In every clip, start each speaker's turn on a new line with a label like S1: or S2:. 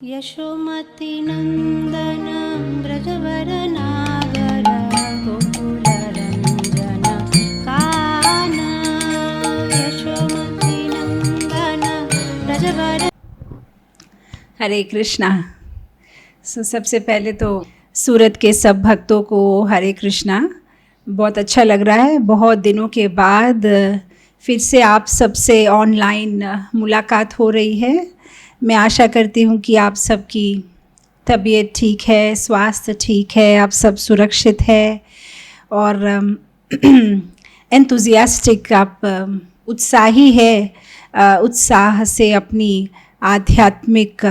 S1: यशोमतिनन्दन व्रजवरनागर गोकुलरञ्जन कानन यशोमतिनन्दन व्रजवर।
S2: हरे कृष्णा। सबसे पहले तो सूरत के सब भक्तों को हरे कृष्णा। बहुत अच्छा लग रहा है, बहुत दिनों के बाद फिर से आप सबसे ऑनलाइन मुलाकात हो रही है। मैं आशा करती हूँ कि आप सबकी तबीयत ठीक है, स्वास्थ्य ठीक है, आप सब सुरक्षित है और एंथुजियास्टिक, आप उत्साही है, उत्साह से अपनी आध्यात्मिक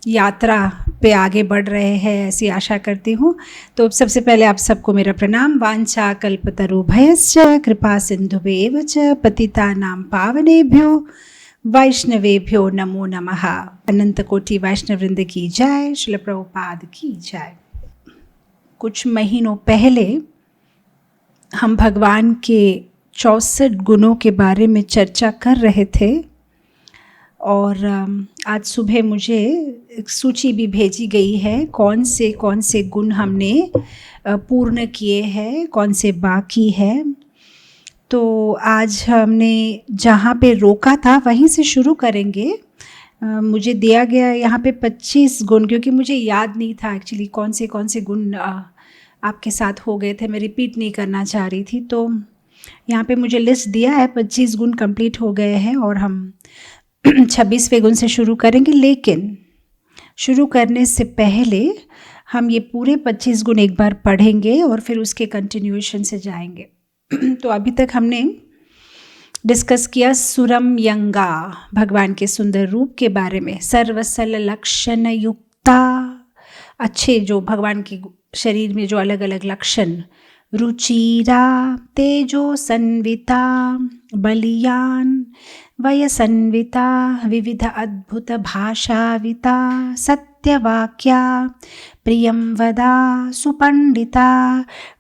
S2: यात्रा पे आगे बढ़ रहे हैं, ऐसी आशा करती हूँ। तो सबसे पहले आप सबको मेरा प्रणाम। वांछा कल्पतरुभयश्च कृपा सिंधुभ्येव च पतितानां पावनेभ्यो वैष्णवेभ्यो नमो नमः। अनंत कोटि वैष्णववृंद की जय, श्रील प्रभुपाद की जय। कुछ महीनों पहले हम भगवान के 64 गुणों के बारे में चर्चा कर रहे थे और आज सुबह मुझे एक सूची भी भेजी गई है कौन से गुण हमने पूर्ण किए हैं, कौन से बाकी है। तो आज हमने जहाँ पे रोका था वहीं से शुरू करेंगे। मुझे दिया गया यहाँ पे 25 गुण, क्योंकि मुझे याद नहीं था एक्चुअली कौन से गुण आपके साथ हो गए थे। मैं रिपीट नहीं करना चाह रही थी, तो यहाँ पे मुझे लिस्ट दिया है 25 गुण कंप्लीट हो गए हैं और हम 26वें गुण से शुरू करेंगे। लेकिन शुरू करने से पहले हम ये पूरे 25 गुण एक बार पढ़ेंगे और फिर उसके कंटिन्यूएशन से जाएंगे। तो अभी तक हमने डिस्कस किया सुरम यंगा, भगवान के सुंदर रूप के बारे में। सर्वसल लक्षण युक्ता, अच्छे जो भगवान के शरीर में जो अलग अलग लक्षण। रुचिरा तेजो संविता बलियान वयसन्विता विविध अद्भुत भाषाविता सत्यवाक्या प्रियं वदा सुपंडिता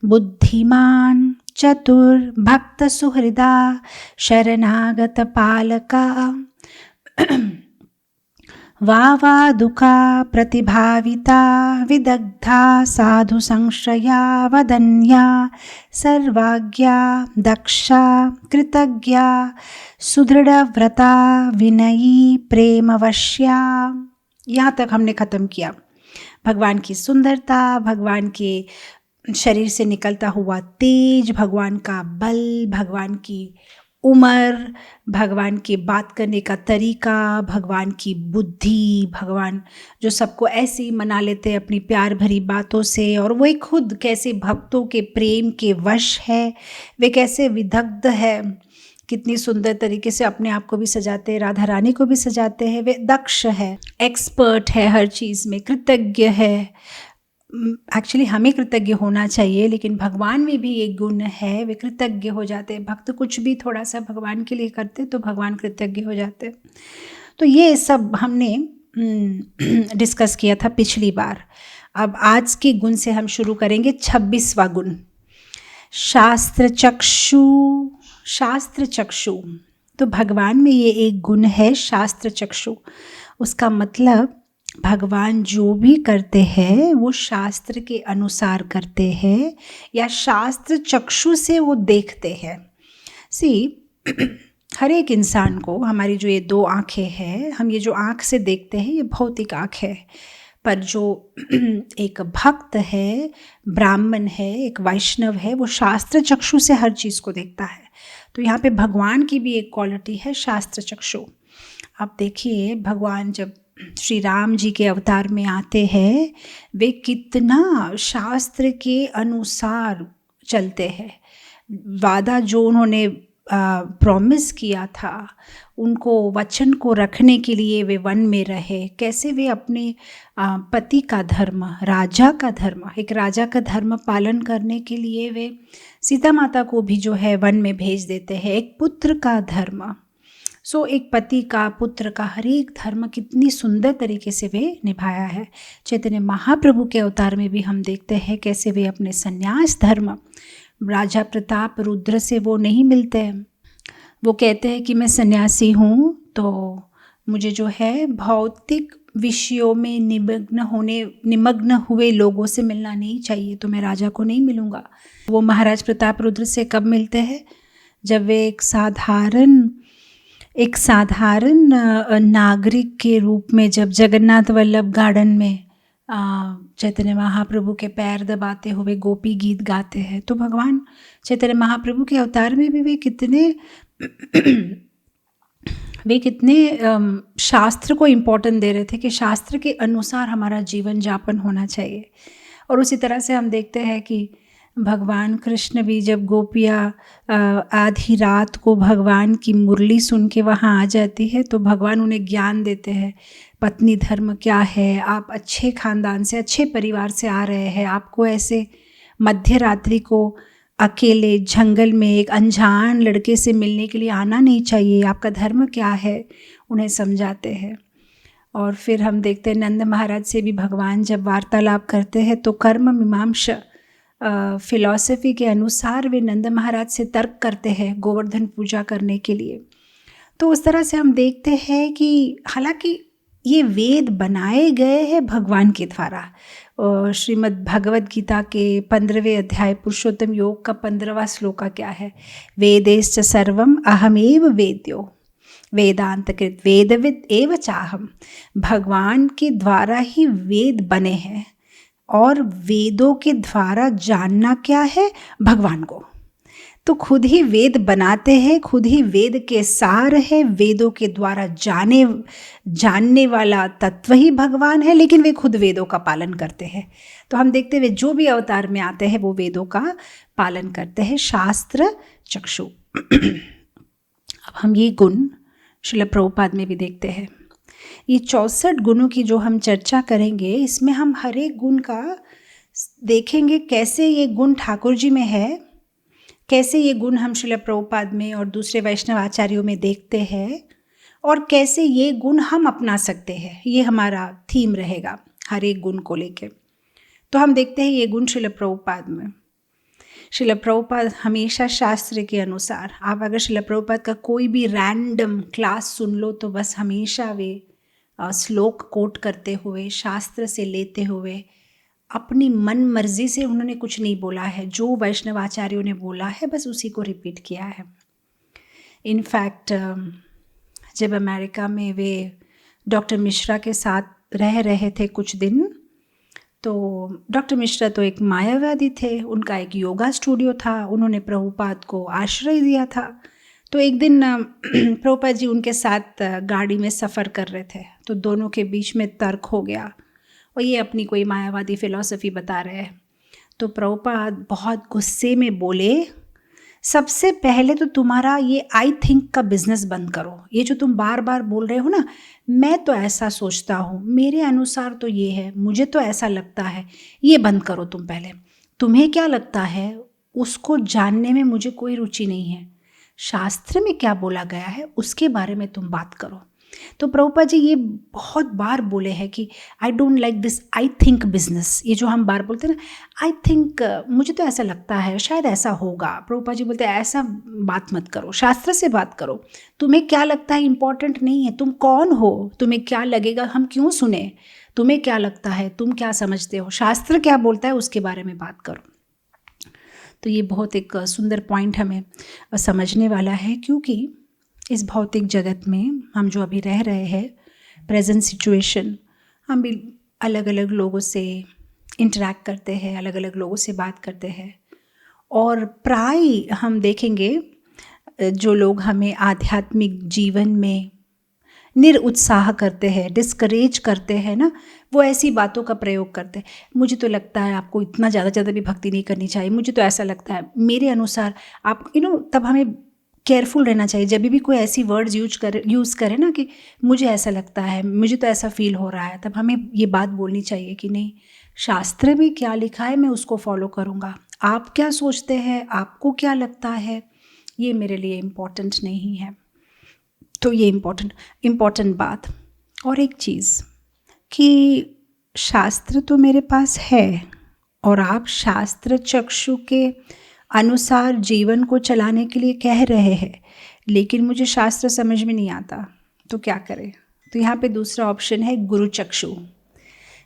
S2: बुद्धिमान चतुर्भक्त सुहृदा शरणागत पालका वावादुका प्रतिभाविता विदग्धा साधु संश्रया वदन्या सर्वाज्ञा दक्षा कृतज्ञा सुदृढ़व्रता विनयी प्रेमवश्या। यहाँ तक हमने ख़त्म किया। भगवान की सुंदरता, भगवान के शरीर से निकलता हुआ तेज, भगवान का बल, भगवान की उम्र, भगवान के बात करने का तरीका, भगवान की बुद्धि, भगवान जो सबको ऐसे ही मना लेते हैं अपनी प्यार भरी बातों से, और वही खुद कैसे भक्तों के प्रेम के वश है, वे कैसे विदग्ध है, कितनी सुंदर तरीके से अपने आप को भी सजाते हैं, राधा रानी को भी सजाते हैं। वे दक्ष है, एक्सपर्ट है हर चीज़ में, कृतज्ञ है। एक्चुअली हमें कृतज्ञ होना चाहिए, लेकिन भगवान में भी एक गुण है, वे कृतज्ञ हो जाते हैं। भक्त कुछ भी थोड़ा सा भगवान के लिए करते तो भगवान कृतज्ञ हो जाते। तो ये सब हमने डिस्कस किया था पिछली बार। अब आज के गुण से हम शुरू करेंगे 26वां गुण, शास्त्र चक्षु। शास्त्र चक्षु, तो भगवान में ये एक गुण है शास्त्र चक्षु। उसका मतलब भगवान जो भी करते हैं वो शास्त्र के अनुसार करते हैं या शास्त्र चक्षु से वो देखते हैं। हर एक इंसान को, हमारी जो ये 2 आँखें हैं, हम ये जो आँख से देखते हैं ये भौतिक आँख है, पर जो एक भक्त है, ब्राह्मण है, एक वैष्णव है, वो शास्त्र चक्षु से हर चीज़ को देखता है। तो यहाँ पे भगवान की भी एक क्वालिटी है शास्त्र चक्षु। आप देखिए, भगवान जब श्री राम जी के अवतार में आते हैं, वे कितना शास्त्र के अनुसार चलते हैं। वादा जो उन्होंने प्रॉमिस किया था, उनको वचन को रखने के लिए वे वन में रहे। कैसे वे अपने पति का धर्म, राजा का धर्म, एक राजा का धर्म पालन करने के लिए वे सीता माता को भी जो है वन में भेज देते हैं। एक पुत्र का धर्म, एक पति का, पुत्र का, हर एक धर्म कितनी सुंदर तरीके से वे निभाया है। चैतन्य महाप्रभु के अवतार में भी हम देखते हैं कैसे वे अपने संन्यास धर्म, राजा प्रताप रुद्र से वो नहीं मिलते हैं। वो कहते हैं कि मैं सन्यासी हूँ, तो मुझे जो है भौतिक विषयों में निमग्न हुए लोगों से मिलना नहीं चाहिए, तो मैं राजा को नहीं मिलूँगा। वो महाराज प्रताप रुद्र से कब मिलते हैं? जब वे एक साधारण नागरिक के रूप में जब जगन्नाथ वल्लभ गार्डन में चैतन्य महाप्रभु के पैर दबाते हुए गोपी गीत गाते हैं, तो भगवान चैतन्य महाप्रभु के अवतार में भी वे कितने शास्त्र को इम्पोर्टेंट दे रहे थे कि शास्त्र के अनुसार हमारा जीवन यापन होना चाहिए। और उसी तरह से हम देखते हैं कि भगवान कृष्ण भी जब गोपियाँ आधी रात को भगवान की मुरली सुन के वहाँ आ जाती है, तो भगवान उन्हें ज्ञान देते हैं, पत्नी धर्म क्या है, आप अच्छे खानदान से अच्छे परिवार से आ रहे हैं, आपको ऐसे मध्य रात्रि को अकेले जंगल में एक अनजान लड़के से मिलने के लिए आना नहीं चाहिए, आपका धर्म क्या है, उन्हें समझाते हैं। और फिर हम देखते हैं नंद महाराज से भी भगवान जब वार्तालाप करते हैं, तो कर्म मीमांसा फिलॉसफी के अनुसार वे नंद महाराज से तर्क करते हैं गोवर्धन पूजा करने के लिए। तो उस तरह से हम देखते हैं कि हालांकि ये वेद बनाए गए हैं भगवान के द्वारा। श्रीमद् भगवद गीता के 15वें अध्याय पुरुषोत्तम योग का 15वां श्लोक क्या है? वेदेश्च सर्वम अहमेव वेद्यो वेदांतकृत वेदविद एव चाहम। भगवान के द्वारा ही वेद बने हैं, और वेदों के द्वारा जानना क्या है? भगवान को। तो खुद ही वेद बनाते हैं, खुद ही वेद के सार है, वेदों के द्वारा जानने वाला तत्व ही भगवान है, लेकिन वे खुद वेदों का पालन करते हैं। तो हम देखते हुए जो भी अवतार में आते हैं वो वेदों का पालन करते हैं, शास्त्र चक्षु। अब हम ये गुण श्रील प्रभुपाद में भी देखते हैं। ये 64 गुणों की जो हम चर्चा करेंगे, इसमें हम हर एक गुण का देखेंगे कैसे ये गुण ठाकुर जी में है, कैसे ये गुण हम श्रील प्रभुपाद में और दूसरे वैष्णव आचार्यों में देखते हैं, और कैसे ये गुण हम अपना सकते हैं। ये हमारा थीम रहेगा हर एक गुण को लेके। तो हम देखते हैं ये गुण श्रील प्रभुपाद में। श्रील प्रभुपाद हमेशा शास्त्र के अनुसार, आप अगर श्रील प्रभुपाद का कोई भी रैंडम क्लास सुन लो तो बस हमेशा वे श्लोक कोट करते हुए, शास्त्र से लेते हुए, अपनी मन मर्जी से उन्होंने कुछ नहीं बोला है। जो वैष्णव आचार्यों ने बोला है बस उसी को रिपीट किया है। इनफैक्ट जब अमेरिका में वे डॉक्टर मिश्रा के साथ रह रहे थे कुछ दिन, तो डॉक्टर मिश्रा तो एक मायावादी थे, उनका एक योगा स्टूडियो था, उन्होंने प्रभुपाद को आश्रय दिया था। तो एक दिन प्रभुपाद जी उनके साथ गाड़ी में सफ़र कर रहे थे, तो दोनों के बीच में तर्क हो गया और ये अपनी कोई मायावादी फ़िलॉसफी बता रहे हैं। तो प्रभुपाद बहुत गुस्से में बोले, सबसे पहले तो तुम्हारा ये आई थिंक का बिजनेस बंद करो। ये जो तुम बार बार बोल रहे हो ना, मैं तो ऐसा सोचता हूँ, मेरे अनुसार तो ये है, मुझे तो ऐसा लगता है, ये बंद करो तुम पहले। तुम्हें क्या लगता है उसको जानने में मुझे कोई रुचि नहीं है। शास्त्र में क्या बोला गया है उसके बारे में तुम बात करो। तो प्रभुपाद जी ये बहुत बार बोले हैं कि I don't like this I think business. ये जो हम बार बोलते हैं ना, आई थिंक, मुझे तो ऐसा लगता है, शायद ऐसा होगा। प्रभुपाद जी बोलते हैं ऐसा बात मत करो, शास्त्र से बात करो। तुम्हें क्या लगता है इम्पॉर्टेंट नहीं है, तुम कौन हो, तुम्हें क्या लगेगा, हम क्यों सुने, तुम्हें क्या लगता है, तुम क्या समझते हो, शास्त्र क्या बोलता है उसके बारे में बात करो। तो ये बहुत एक सुंदर पॉइंट हमें समझने वाला है, क्योंकि इस भौतिक जगत में हम जो अभी रह रहे हैं, प्रेजेंट सिचुएशन, हम भी अलग अलग लोगों से इंटरैक्ट करते हैं, अलग अलग लोगों से बात करते हैं, और प्राय हम देखेंगे जो लोग हमें आध्यात्मिक जीवन में निरुत्साह करते हैं, डिस्करेज करते हैं ना, वो ऐसी बातों का प्रयोग करते हैं। मुझे तो लगता है आपको इतना ज़्यादा भी भक्ति नहीं करनी चाहिए, मुझे तो ऐसा लगता है, मेरे अनुसार आप तब हमें केयरफुल रहना चाहिए जब भी कोई ऐसी वर्ड्स यूज़ करे ना कि मुझे ऐसा लगता है, मुझे तो ऐसा फील हो रहा है, तब हमें ये बात बोलनी चाहिए कि नहीं, शास्त्र में क्या लिखा है मैं उसको फॉलो करूँगा। आप क्या सोचते हैं, आपको क्या लगता है, ये मेरे लिए इम्पोर्टेंट नहीं है। तो ये इम्पोर्टेंट बात। और एक चीज़ कि शास्त्र तो मेरे पास है और आप शास्त्र चक्षु के अनुसार जीवन को चलाने के लिए कह रहे हैं, लेकिन मुझे शास्त्र समझ में नहीं आता, तो क्या करें? तो यहाँ पे दूसरा ऑप्शन है गुरु चक्षु।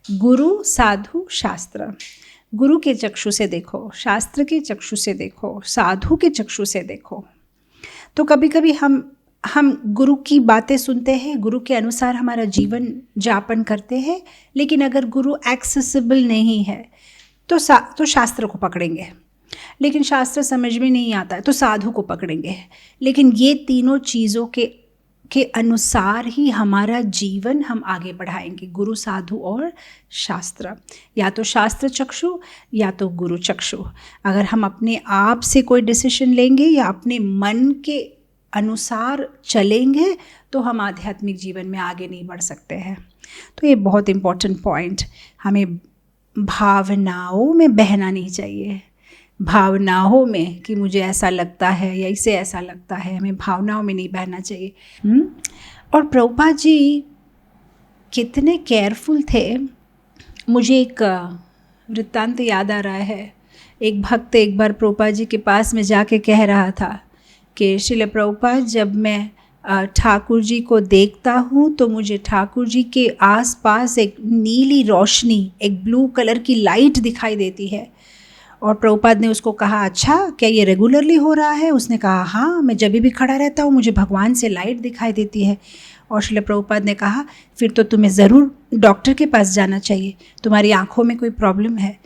S2: गुरु, साधु, शास्त्र। गुरु के चक्षु से देखो, शास्त्र के चक्षु से देखो, साधु के चक्षु से देखो। तो कभी कभी हम गुरु की बातें सुनते हैं, गुरु के अनुसार हमारा जीवन यापन करते हैं, लेकिन अगर गुरु एक्सेसिबल नहीं है तो शास्त्र को पकड़ेंगे, लेकिन शास्त्र समझ में नहीं आता है तो साधु को पकड़ेंगे। लेकिन ये तीनों चीज़ों के अनुसार ही हमारा जीवन हम आगे बढ़ाएंगे, गुरु, साधु और शास्त्र। या तो शास्त्र चक्षु या तो गुरु चक्षु। अगर हम अपने आप से कोई डिसीजन लेंगे या अपने मन के अनुसार चलेंगे तो हम आध्यात्मिक जीवन में आगे नहीं बढ़ सकते हैं। तो ये बहुत इम्पोर्टेंट पॉइंट, हमें भावनाओं में बहना नहीं चाहिए। भावनाओं में कि मुझे ऐसा लगता है या इसे ऐसा लगता है, हमें भावनाओं में नहीं बहना चाहिए। और प्रभुपाद जी कितने केयरफुल थे। मुझे एक वृत्तांत याद आ रहा है। एक भक्त एक बार प्रभुपाद जी के पास में जाके कह रहा था कि श्रील प्रभुपाद, जब मैं ठाकुर जी को देखता हूँ तो मुझे ठाकुर जी के आसपास एक नीली रोशनी, एक ब्लू कलर की लाइट दिखाई देती है। और प्रभुपाद ने उसको कहा, अच्छा क्या ये रेगुलरली हो रहा है? उसने कहा, हाँ, मैं जब भी खड़ा रहता हूँ मुझे भगवान से लाइट दिखाई देती है। और श्रील प्रभुपाद ने कहा, फिर तो तुम्हें ज़रूर डॉक्टर के पास जाना चाहिए, तुम्हारी आँखों में कोई प्रॉब्लम है।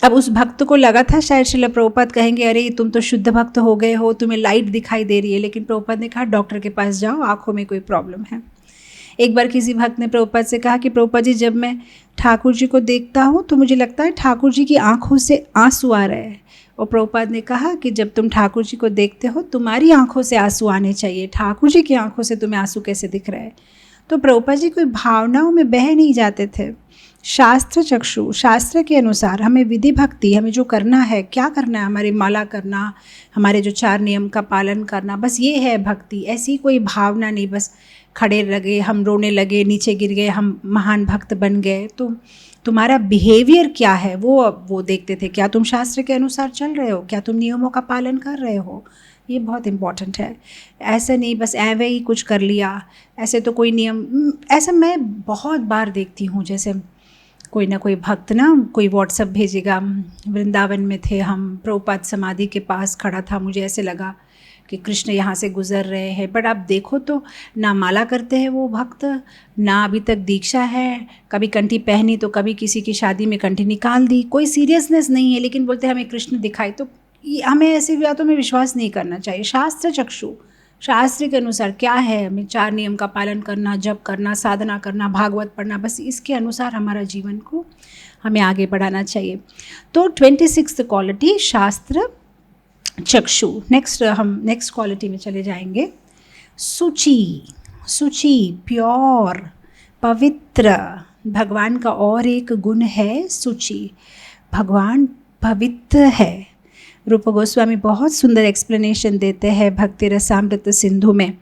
S2: अब उस भक्त को लगा था शायद श्रील प्रभुपाद कहेंगे, अरे तुम तो शुद्ध भक्त हो गए हो, तुम्हें लाइट दिखाई दे रही है। लेकिन प्रभुपाद ने कहा, डॉक्टर के पास जाओ, आँखों में कोई प्रॉब्लम है। एक बार किसी भक्त ने प्रभुपाद से कहा कि प्रभुपाद जी, जब मैं ठाकुर जी को देखता हूँ तो मुझे लगता है ठाकुर जी की आंखों से आंसू आ रहे हैं। और प्रभुपाद ने कहा कि जब तुम ठाकुर जी को देखते हो तुम्हारी आंखों से आंसू आने चाहिए, ठाकुर जी की आंखों से तुम्हें आंसू कैसे दिख रहे हैं? तो प्रभुपाद जी कोई भावनाओं में बह नहीं जाते थे। शास्त्र चक्षु, शास्त्र के अनुसार हमें विधि भक्ति, हमें जो करना है, क्या करना है, हमारी माला करना, हमारे जो 4 नियम का पालन करना, बस ये है भक्ति। ऐसी कोई भावना नहीं बस खड़े लगे, हम रोने लगे, नीचे गिर गए, हम महान भक्त बन गए। तो तुम्हारा बिहेवियर क्या है वो देखते थे। क्या तुम शास्त्र के अनुसार चल रहे हो? क्या तुम नियमों का पालन कर रहे हो? ये बहुत इम्पॉर्टेंट है। ऐसा नहीं बस ऐवे ही कुछ कर लिया, ऐसे तो कोई नियम, ऐसा मैं बहुत बार देखती हूँ। जैसे कोई ना कोई भक्त ना कोई व्हाट्सएप भेजेगा, वृंदावन में थे हम, प्रभुपाद समाधि के पास खड़ा था, मुझे ऐसे लगा कि कृष्ण यहाँ से गुजर रहे हैं। बट आप देखो तो ना माला करते हैं वो भक्त, ना अभी तक दीक्षा है, कभी कंठी पहनी तो कभी किसी की शादी में कंठी निकाल दी, कोई सीरियसनेस नहीं है, लेकिन बोलते हमें कृष्ण दिखाई। तो हमें ऐसी बातों में विश्वास नहीं करना चाहिए। शास्त्र चक्षु, शास्त्र के अनुसार क्या है, हमें 4 नियम का पालन करना, जप करना, साधना करना, भागवत पढ़ना, बस इसके अनुसार हमारा जीवन को हमें आगे बढ़ाना चाहिए। तो 26th क्वालिटी शास्त्र चक्षु। हम नेक्स्ट क्वालिटी में चले जाएंगे। शुचि, प्योर, पवित्र। भगवान का और एक गुण है शुचि, भगवान पवित्र है। रूप गोस्वामी बहुत सुंदर एक्सप्लेनेशन देते हैं भक्ति रसामृत सिंधु में।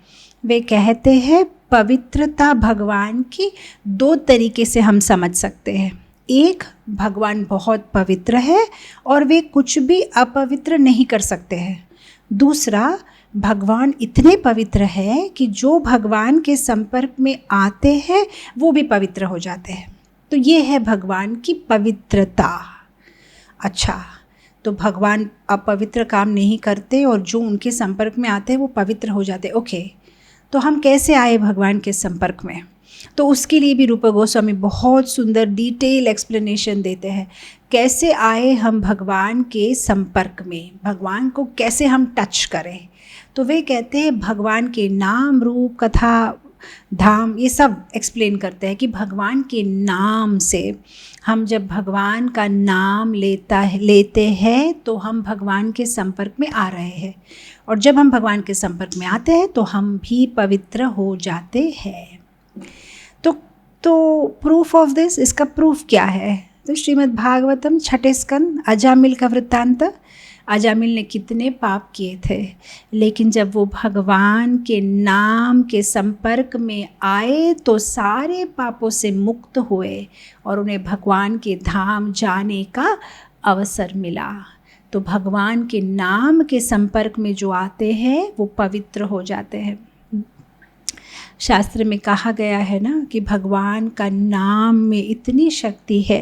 S2: वे कहते हैं पवित्रता भगवान की 2 तरीके से हम समझ सकते हैं। एक, भगवान बहुत पवित्र है और वे कुछ भी अपवित्र नहीं कर सकते हैं। दूसरा, भगवान इतने पवित्र है कि जो भगवान के संपर्क में आते हैं वो भी पवित्र हो जाते हैं। तो ये है भगवान की पवित्रता। अच्छा, तो भगवान अपवित्र काम नहीं करते और जो उनके संपर्क में आते हैं वो पवित्र हो जाते हैं। ओके, तो हम कैसे आए भगवान के संपर्क में? तो उसके लिए भी रूप गोस्वामी बहुत सुंदर डिटेल एक्सप्लेनेशन देते हैं। कैसे आए हम भगवान के संपर्क में, भगवान को कैसे हम टच करें? तो वे कहते हैं भगवान के नाम, रूप, कथा, धाम, ये सब एक्सप्लेन करते हैं कि भगवान के नाम से हम जब भगवान का नाम लेते हैं तो हम भगवान के संपर्क में आ रहे हैं, और जब हम भगवान के संपर्क में आते हैं तो हम भी पवित्र हो जाते हैं। तो प्रूफ ऑफ दिस, इसका प्रूफ क्या है? तो श्रीमद् भागवतम 6 स्कंद, अजामिल का वृत्तांत। अजामिल ने कितने पाप किए थे, लेकिन जब वो भगवान के नाम के संपर्क में आए तो सारे पापों से मुक्त हुए और उन्हें भगवान के धाम जाने का अवसर मिला। तो भगवान के नाम के संपर्क में जो आते हैं वो पवित्र हो जाते हैं। शास्त्र में कहा गया है ना कि भगवान का नाम में इतनी शक्ति है,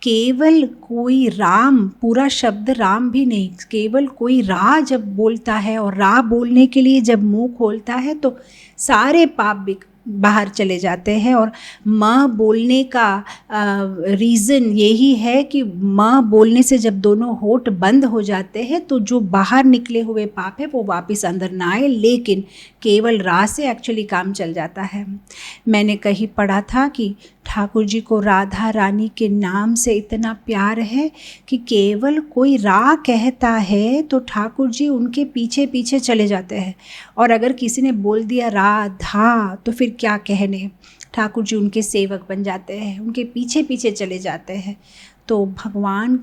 S2: केवल कोई राम, पूरा शब्द राम भी नहीं, केवल कोई रा जब बोलता है और रा बोलने के लिए जब मुंह खोलता है तो सारे पाप भी बाहर चले जाते हैं। और माँ बोलने का रीज़न यही है कि माँ बोलने से जब दोनों होठ बंद हो जाते हैं तो जो बाहर निकले हुए पाप है वो वापस अंदर ना आए, लेकिन केवल रा से एक्चुअली काम चल जाता है। मैंने कहीं पढ़ा था कि ठाकुर जी को राधा रानी के नाम से इतना प्यार है कि केवल कोई रा कहता है तो ठाकुर जी उनके पीछे पीछे चले जाते हैं, और अगर किसी ने बोल दिया राधा तो फिर क्या कहने, ठाकुर जी उनके सेवक बन जाते हैं, उनके पीछे पीछे चले जाते हैं। तो भगवान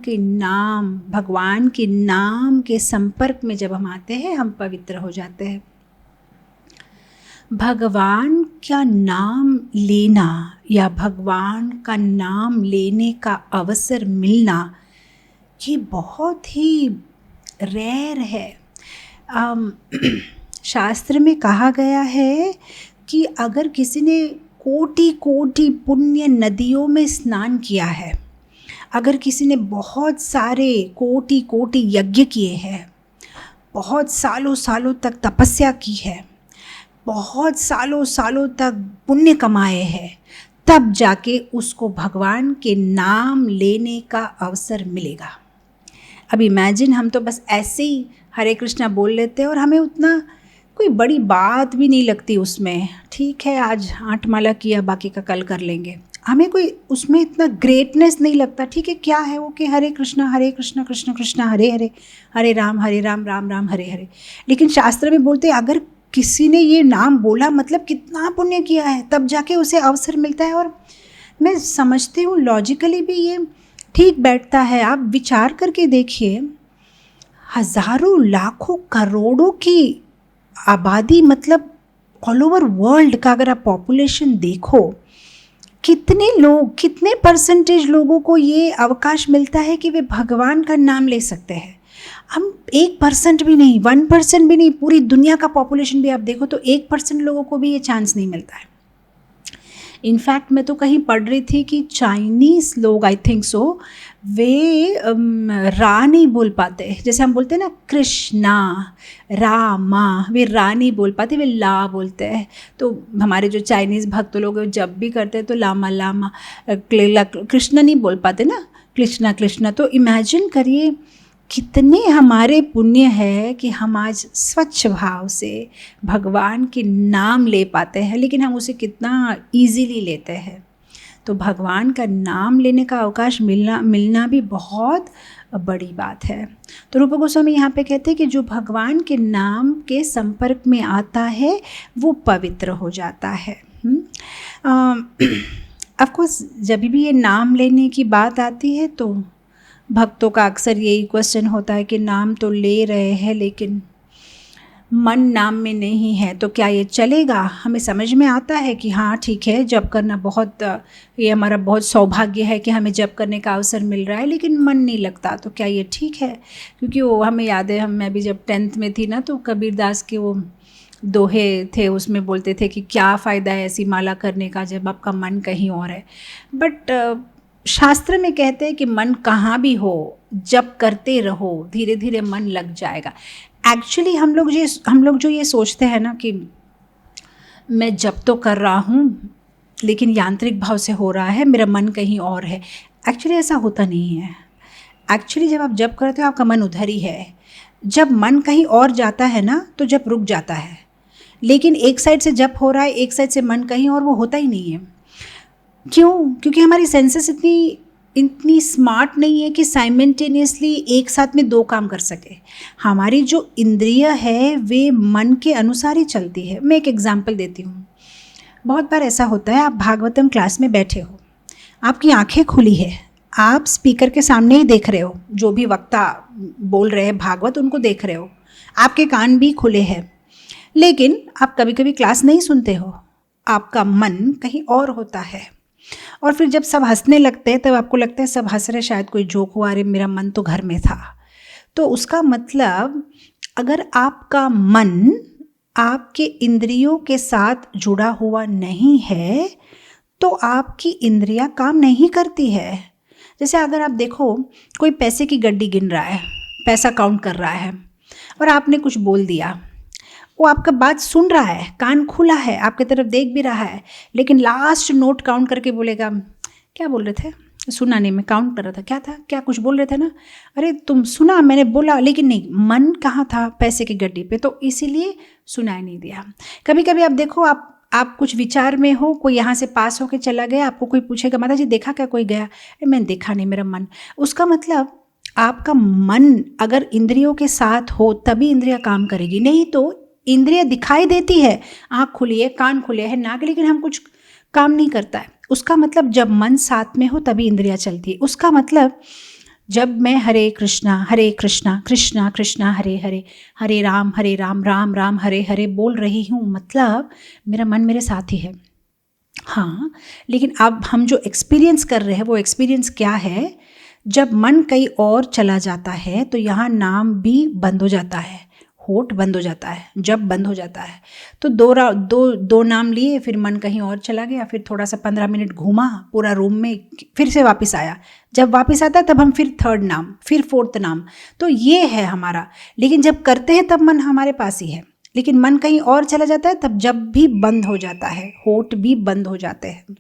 S2: के नाम के संपर्क में जब हम आते हैं हम पवित्र हो जाते हैं। भगवान का नाम लेना या भगवान का नाम लेने का अवसर मिलना ये बहुत ही रेयर है। शास्त्र में कहा गया है कि अगर किसी ने कोटि कोटि पुण्य नदियों में स्नान किया है, अगर किसी ने बहुत सारे कोटि कोटि यज्ञ किए हैं, बहुत सालों सालों तक तपस्या की है, बहुत सालों सालों तक पुण्य कमाए हैं, तब जाके उसको भगवान के नाम लेने का अवसर मिलेगा। अब इमेजिन हम तो बस ऐसे ही हरे कृष्णा बोल लेते हैं और हमें उतना कोई बड़ी बात भी नहीं लगती उसमें, ठीक है आज 8 माला किया बाकी का कल कर लेंगे, हमें कोई उसमें इतना ग्रेटनेस नहीं लगता। ठीक है क्या है वो कि हरे कृष्णा कृष्ण कृष्ण हरे हरे, हरे राम राम राम हरे हरे। लेकिन शास्त्र में बोलते हैं अगर किसी ने ये नाम बोला मतलब कितना पुण्य किया है, तब जाके उसे अवसर मिलता है। और मैं समझती हूँ लॉजिकली भी ये ठीक बैठता है। आप विचार करके देखिए, हज़ारों लाखों करोड़ों की आबादी, मतलब ऑल ओवर वर्ल्ड का अगर आप पॉपुलेशन देखो, कितने लोग, कितने परसेंटेज लोगों को ये अवकाश मिलता है कि वे भगवान का नाम ले सकते हैं। हम 1% भी नहीं, 1% भी नहीं, पूरी दुनिया का पॉपुलेशन भी आप देखो तो 1% लोगों को भी ये चांस नहीं मिलता है। इनफैक्ट मैं तो कहीं पढ़ रही थी कि चाइनीज़ लोग, आई थिंक सो, वे रा नहीं बोल पाते। जैसे हम बोलते हैं ना कृष्णा, रामा, वे रा नहीं बोल पाते, वे ला बोलते हैं। तो हमारे जो चाइनीज़ भक्त लोग जब भी करते हैं तो लामा लामा, कृष्णा नहीं बोल पाते ना, कृष्णा कृष्णा। तो इमेजिन करिए कितने हमारे पुण्य है कि हम आज स्वच्छ भाव से भगवान के नाम ले पाते हैं, लेकिन हम उसे कितना इजीली लेते हैं। तो भगवान का नाम लेने का अवकाश मिलना भी बहुत बड़ी बात है। तो रूप गोस्वामी यहाँ पे कहते हैं कि जो भगवान के नाम के संपर्क में आता है वो पवित्र हो जाता है। ऑफ कोर्स जब भी ये नाम लेने की बात आती है तो भक्तों का अक्सर यही क्वेश्चन होता है कि नाम तो ले रहे हैं लेकिन मन नाम में नहीं है, तो क्या ये चलेगा? हमें समझ में आता है कि हाँ ठीक है, जप करना बहुत, ये हमारा बहुत सौभाग्य है कि हमें जप करने का अवसर मिल रहा है, लेकिन मन नहीं लगता, तो क्या ये ठीक है? क्योंकि वो हमें याद है, मैं भी जब 10th में थी ना तो कबीरदास के वो दोहे थे, उसमें बोलते थे कि क्या फ़ायदा है ऐसी माला करने का जब आपका मन कहीं और है। बट शास्त्र में कहते हैं कि मन कहाँ भी हो, जप करते रहो, धीरे धीरे मन लग जाएगा। एक्चुअली हम लोग जो ये सोचते हैं ना कि मैं जप तो कर रहा हूँ लेकिन यांत्रिक भाव से हो रहा है, मेरा मन कहीं और है। एक्चुअली ऐसा होता नहीं है। एक्चुअली जब आप जप करते हो आपका मन उधर ही है। जब मन कहीं और जाता है ना तो जप रुक जाता है, लेकिन एक साइड से जप हो रहा है, एक साइड से मन कहीं और, वो होता ही नहीं है। क्यों? क्योंकि हमारी सेंसेस इतनी स्मार्ट नहीं है कि साइमल्टेनियसली एक साथ में 2 काम कर सके। हमारी जो इंद्रिय है वे मन के अनुसार ही चलती है। मैं एक एग्जांपल देती हूँ। बहुत बार ऐसा होता है, आप भागवतम क्लास में बैठे हो, आपकी आंखें खुली है, आप स्पीकर के सामने ही देख रहे हो, जो भी वक्ता बोल रहे हैं भागवत उनको देख रहे हो, आपके कान भी खुले हैं, लेकिन आप कभी कभी क्लास नहीं सुनते हो, आपका मन कहीं और होता है। और फिर जब सब हंसने लगते हैं तब आपको लगता है सब हंस रहे, शायद कोई जोक हुआ, अरे मेरा मन तो घर में था। तो उसका मतलब अगर आपका मन आपके इंद्रियों के साथ जुड़ा हुआ नहीं है तो आपकी इंद्रियां काम नहीं करती है। जैसे अगर आप देखो, कोई पैसे की गड्डी गिन रहा है, पैसा काउंट कर रहा है और आपने कुछ बोल दिया, वो आपका बात सुन रहा है, कान खुला है, आपकी तरफ देख भी रहा है, लेकिन लास्ट नोट काउंट करके बोलेगा क्या बोल रहे थे, सुना नहीं, मैं काउंट कर रहा था, क्या था, क्या कुछ बोल रहे थे ना, अरे तुम सुना, मैंने बोला, लेकिन नहीं, मन कहाँ था, पैसे की गड्डी पे, तो इसीलिए सुनाई नहीं दिया। कभी कभी आप देखो, आप कुछ विचार में हो, कोई यहाँ से पास होके चला गया, आपको कोई पूछेगा माता जी देखा क्या कोई गया, अरे मैंने देखा नहीं, मेरा मन, उसका मतलब आपका मन अगर इंद्रियों के साथ हो तभी इंद्रियां काम करेगी, नहीं तो इंद्रियां दिखाई देती है, आँख खुली है, कान खुले है, नाक, लेकिन हम कुछ काम नहीं करता है। उसका मतलब जब मन साथ में हो तभी इंद्रियां चलती है। उसका मतलब जब मैं हरे कृष्णा कृष्णा कृष्णा हरे हरे, हरे राम राम राम हरे हरे बोल रही हूँ, मतलब मेरा मन मेरे साथ ही है। हाँ, लेकिन अब हम जो एक्सपीरियंस कर रहे हैं वो एक्सपीरियंस क्या है, जब मन कहीं और चला जाता है तो यहाँ नाम भी बंद हो जाता है, होठ बंद हो जाता है। जब बंद हो जाता है तो दो नाम लिए, फिर मन कहीं और चला गया, फिर थोड़ा सा 15 मिनट घूमा पूरा रूम में, फिर से वापस आया। जब वापस आता है तब हम फिर थर्ड नाम, फिर फोर्थ नाम, तो ये है हमारा। लेकिन जब करते हैं तब मन हमारे पास ही है, लेकिन मन कहीं और चला जाता है तब जब भी बंद हो जाता है, होठ भी बंद हो जाते हैं,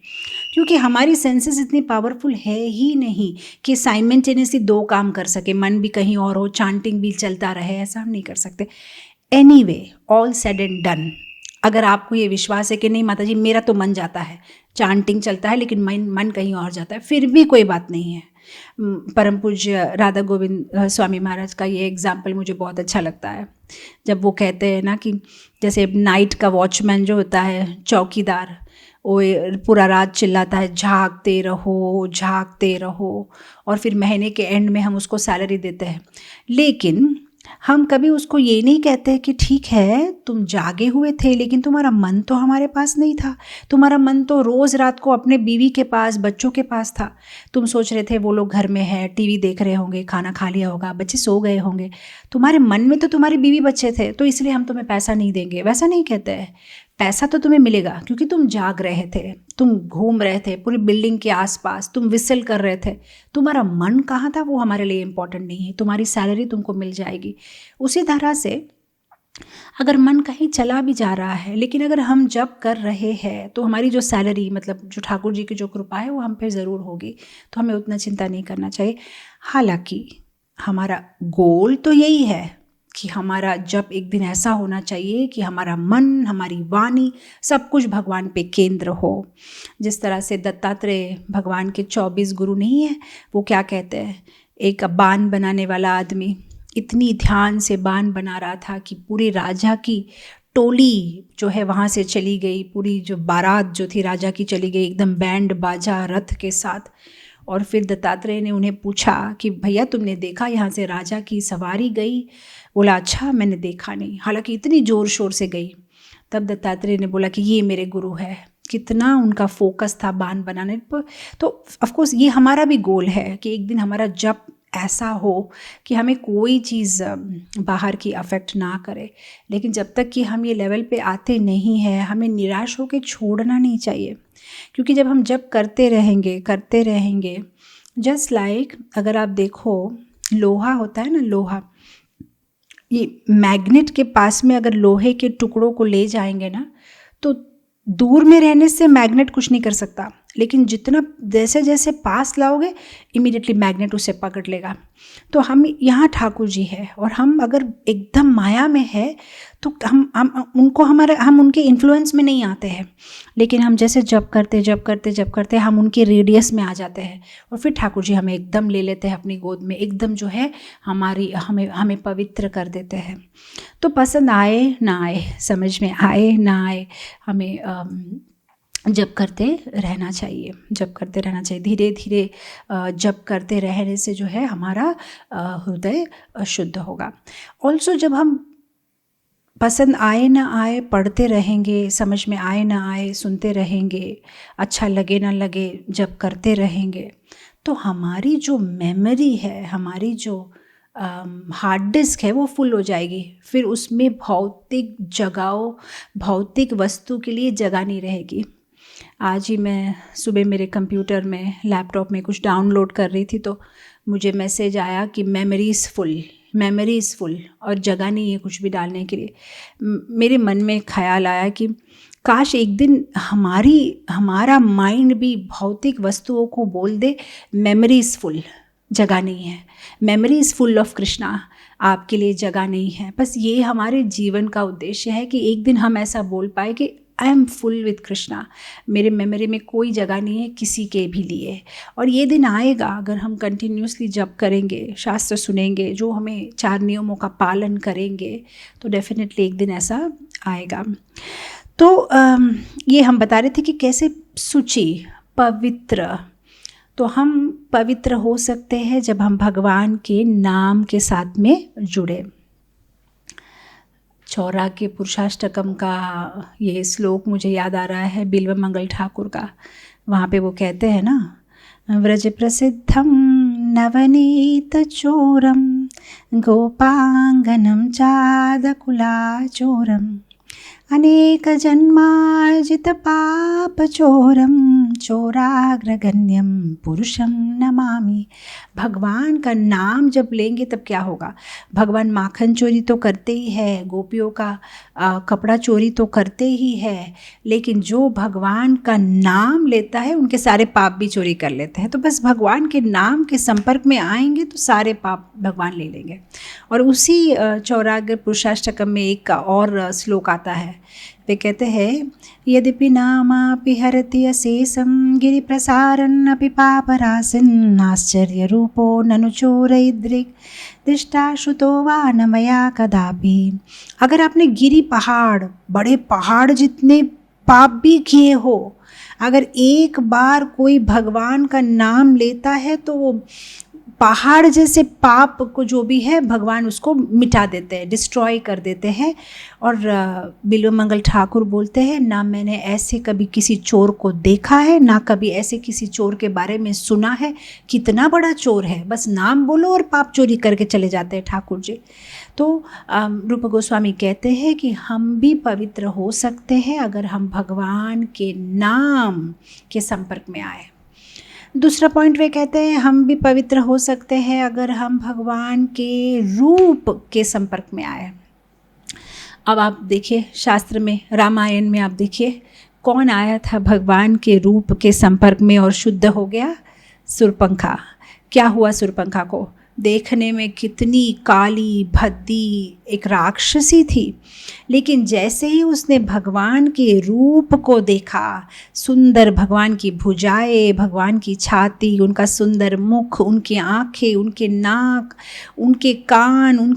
S2: क्योंकि हमारी सेंसेस इतनी पावरफुल है ही नहीं कि साइमल्टेनियसली 2 काम कर सके, मन भी कहीं और हो, चांटिंग भी चलता रहे, ऐसा हम नहीं कर सकते। Anyway, all said and done, अगर आपको ये विश्वास है कि नहीं माता जी मेरा तो मन जाता है, चांटिंग चलता है लेकिन मन कहीं और जाता है, फिर भी कोई बात नहीं है। परम पूज्य राधा गोविंद स्वामी महाराज का ये एग्जाम्पल मुझे बहुत अच्छा लगता है, जब वो कहते हैं ना कि जैसे नाइट का वॉचमैन जो होता है, चौकीदार, वो पूरा रात चिल्लाता है झांकते रहो, और फिर महीने के एंड में हम उसको सैलरी देते हैं। लेकिन हम कभी उसको ये नहीं कहते कि ठीक है तुम जागे हुए थे लेकिन तुम्हारा मन तो हमारे पास नहीं था, तुम्हारा मन तो रोज़ रात को अपने बीवी के पास, बच्चों के पास था, तुम सोच रहे थे वो लोग घर में है, टीवी देख रहे होंगे, खाना खा लिया होगा, बच्चे सो गए होंगे, तुम्हारे मन में तो तुम्हारी बीवी बच्चे थे, तो इसलिए हम तुम्हें पैसा नहीं देंगे। वैसा नहीं कहते हैं, पैसा तो तुम्हें मिलेगा क्योंकि तुम जाग रहे थे, तुम घूम रहे थे पूरी बिल्डिंग के आसपास, तुम विसल कर रहे थे, तुम्हारा मन कहाँ था वो हमारे लिए इम्पोर्टेंट नहीं है, तुम्हारी सैलरी तुमको मिल जाएगी। उसी तरह से अगर मन कहीं चला भी जा रहा है, लेकिन अगर हम जब कर रहे हैं तो हमारी जो सैलरी, मतलब जो ठाकुर जी की जो कृपा है वो हम पे ज़रूर होगी, तो हमें उतना चिंता नहीं करना चाहिए। हालांकि हमारा गोल तो यही है कि हमारा जब एक दिन ऐसा होना चाहिए कि हमारा मन, हमारी वाणी, सब कुछ भगवान पे केंद्र हो। जिस तरह से दत्तात्रेय भगवान के 24 गुरु नहीं है, वो क्या कहते हैं, एक बाण बनाने वाला आदमी इतनी ध्यान से बाण बना रहा था कि पूरी राजा की टोली जो है वहाँ से चली गई, पूरी जो बारात जो थी राजा की चली गई, एकदम बैंड बाजा रथ के साथ। और फिर दत्तात्रेय ने उन्हें पूछा कि भैया तुमने देखा यहाँ से राजा की सवारी गई? बोला अच्छा मैंने देखा नहीं, हालांकि इतनी ज़ोर शोर से गई। तब दत्तात्रेय ने बोला कि ये मेरे गुरु है, कितना उनका फोकस था बाण बनाने पर। तो ऑफकोर्स ये हमारा भी गोल है कि एक दिन हमारा जब ऐसा हो कि हमें कोई चीज़ बाहर की अफेक्ट ना करे, लेकिन जब तक कि हम ये लेवल पे आते नहीं हैं हमें निराश होकर छोड़ना नहीं चाहिए, क्योंकि जब हम करते रहेंगे जस्ट लाइक अगर आप देखो लोहा होता है ना, लोहा, ये मैग्नेट के पास में अगर लोहे के टुकड़ों को ले जाएंगे ना तो दूर में रहने से मैग्नेट कुछ नहीं कर सकता, लेकिन जितना जैसे जैसे पास लाओगे इमीडिएटली मैग्नेट उसे पकड़ लेगा। तो हम यहाँ ठाकुर जी है और हम अगर एकदम माया में है तो हम उनके इन्फ्लुएंस में नहीं आते हैं, लेकिन हम जैसे जप करते हम उनके रेडियस में आ जाते हैं और फिर ठाकुर जी हमें एकदम ले लेते हैं अपनी गोद में, एकदम जो है हमें पवित्र कर देते हैं। तो पसंद आए ना आए, समझ में आए ना आए, हमें जप करते रहना चाहिए, धीरे धीरे जप करते रहने से जो है हमारा हृदय शुद्ध होगा। ऑल्सो जब हम पसंद आए ना आए पढ़ते रहेंगे, समझ में आए ना आए सुनते रहेंगे, अच्छा लगे ना लगे जब करते रहेंगे, तो हमारी जो मेमोरी है, हमारी जो हार्ड डिस्क है वो फुल हो जाएगी, फिर उसमें भौतिक जगहों, भौतिक वस्तु के लिए जगह नहीं रहेगी। आज ही मैं सुबह मेरे कंप्यूटर में, लैपटॉप में कुछ डाउनलोड कर रही थी तो मुझे मैसेज आया कि मेमोरी इज़ फुल और जगह नहीं है कुछ भी डालने के लिए। मेरे मन में ख्याल आया कि काश एक दिन हमारा माइंड भी भौतिक वस्तुओं को बोल दे मेमोरी इज़ फुल, जगह नहीं है, memory is full of Krishna, आपके लिए जगह नहीं है। बस ये हमारे जीवन का उद्देश्य है कि एक दिन हम ऐसा बोल पाए कि I am full with Krishna, मेरे मेमोरी में कोई जगह नहीं है किसी के भी लिए। और ये दिन आएगा अगर हम कंटिन्यूसली जप करेंगे, शास्त्र सुनेंगे, जो हमें 4 नियमों का पालन करेंगे, तो डेफिनेटली एक दिन ऐसा आएगा। तो ये हम बता रहे थे कि कैसे शुचि, पवित्र। तो हम पवित्र हो सकते हैं जब हम भगवान के नाम के साथ में जुड़े। चौरा के पुरुषाष्टकम का ये श्लोक मुझे याद आ रहा है, बिल्व मंगल ठाकुर का। वहाँ पे वो कहते हैं ना, व्रज प्रसिद्धम नवनीत चोरम गोपांगनम चादकुला चोरम अनेक जन्मार्जित पाप चोरम चोराग्रगण्यम पुरुषम नमामि। भगवान का नाम जब लेंगे तब क्या होगा? भगवान माखन चोरी तो करते ही है, गोपियों का कपड़ा चोरी तो करते ही है, लेकिन जो भगवान का नाम लेता है उनके सारे पाप भी चोरी कर लेते हैं। तो बस भगवान के नाम के संपर्क में आएंगे तो सारे पाप भगवान ले लेंगे। और उसी चौराग्र पुरुषाष्टकम में एक और श्लोक आता है, वे कहते हैं, यद्यपि नामापि हरति अशेषं गिरि प्रसारन् अपि पापरासिन् आश्चर्य रूपो ननु चोरैद्रिक दृष्टा श्रुतो वा न मया कदापि। अगर आपने गिरि पहाड़, बड़े पहाड़ जितने पाप भी किए हो, अगर एक बार कोई भगवान का नाम लेता है तो वो पहाड़ जैसे पाप को जो भी है भगवान उसको मिटा देते हैं, डिस्ट्रॉय कर देते हैं। और बिल्व मंगल ठाकुर बोलते हैं, ना मैंने ऐसे कभी किसी चोर को देखा है, ना कभी ऐसे किसी चोर के बारे में सुना है। कितना बड़ा चोर है, बस नाम बोलो और पाप चोरी करके चले जाते हैं ठाकुर जी। तो रूप गोस्वामी कहते हैं कि हम भी पवित्र हो सकते हैं अगर हम भगवान के नाम के संपर्क में आए। दूसरा पॉइंट वे कहते हैं, हम भी पवित्र हो सकते हैं अगर हम भगवान के रूप के संपर्क में आए। अब आप देखिए शास्त्र में, रामायण में आप देखिए कौन आया था भगवान के रूप के संपर्क में और शुद्ध हो गया? शूर्पणखा। क्या हुआ शूर्पणखा को? देखने में कितनी काली भद्दी एक राक्षसी थी, लेकिन जैसे ही उसने भगवान के रूप को देखा, सुंदर भगवान की भुजाएं, भगवान की छाती, उनका सुंदर मुख, उनकी आँखें, उनके नाक, उनके कान,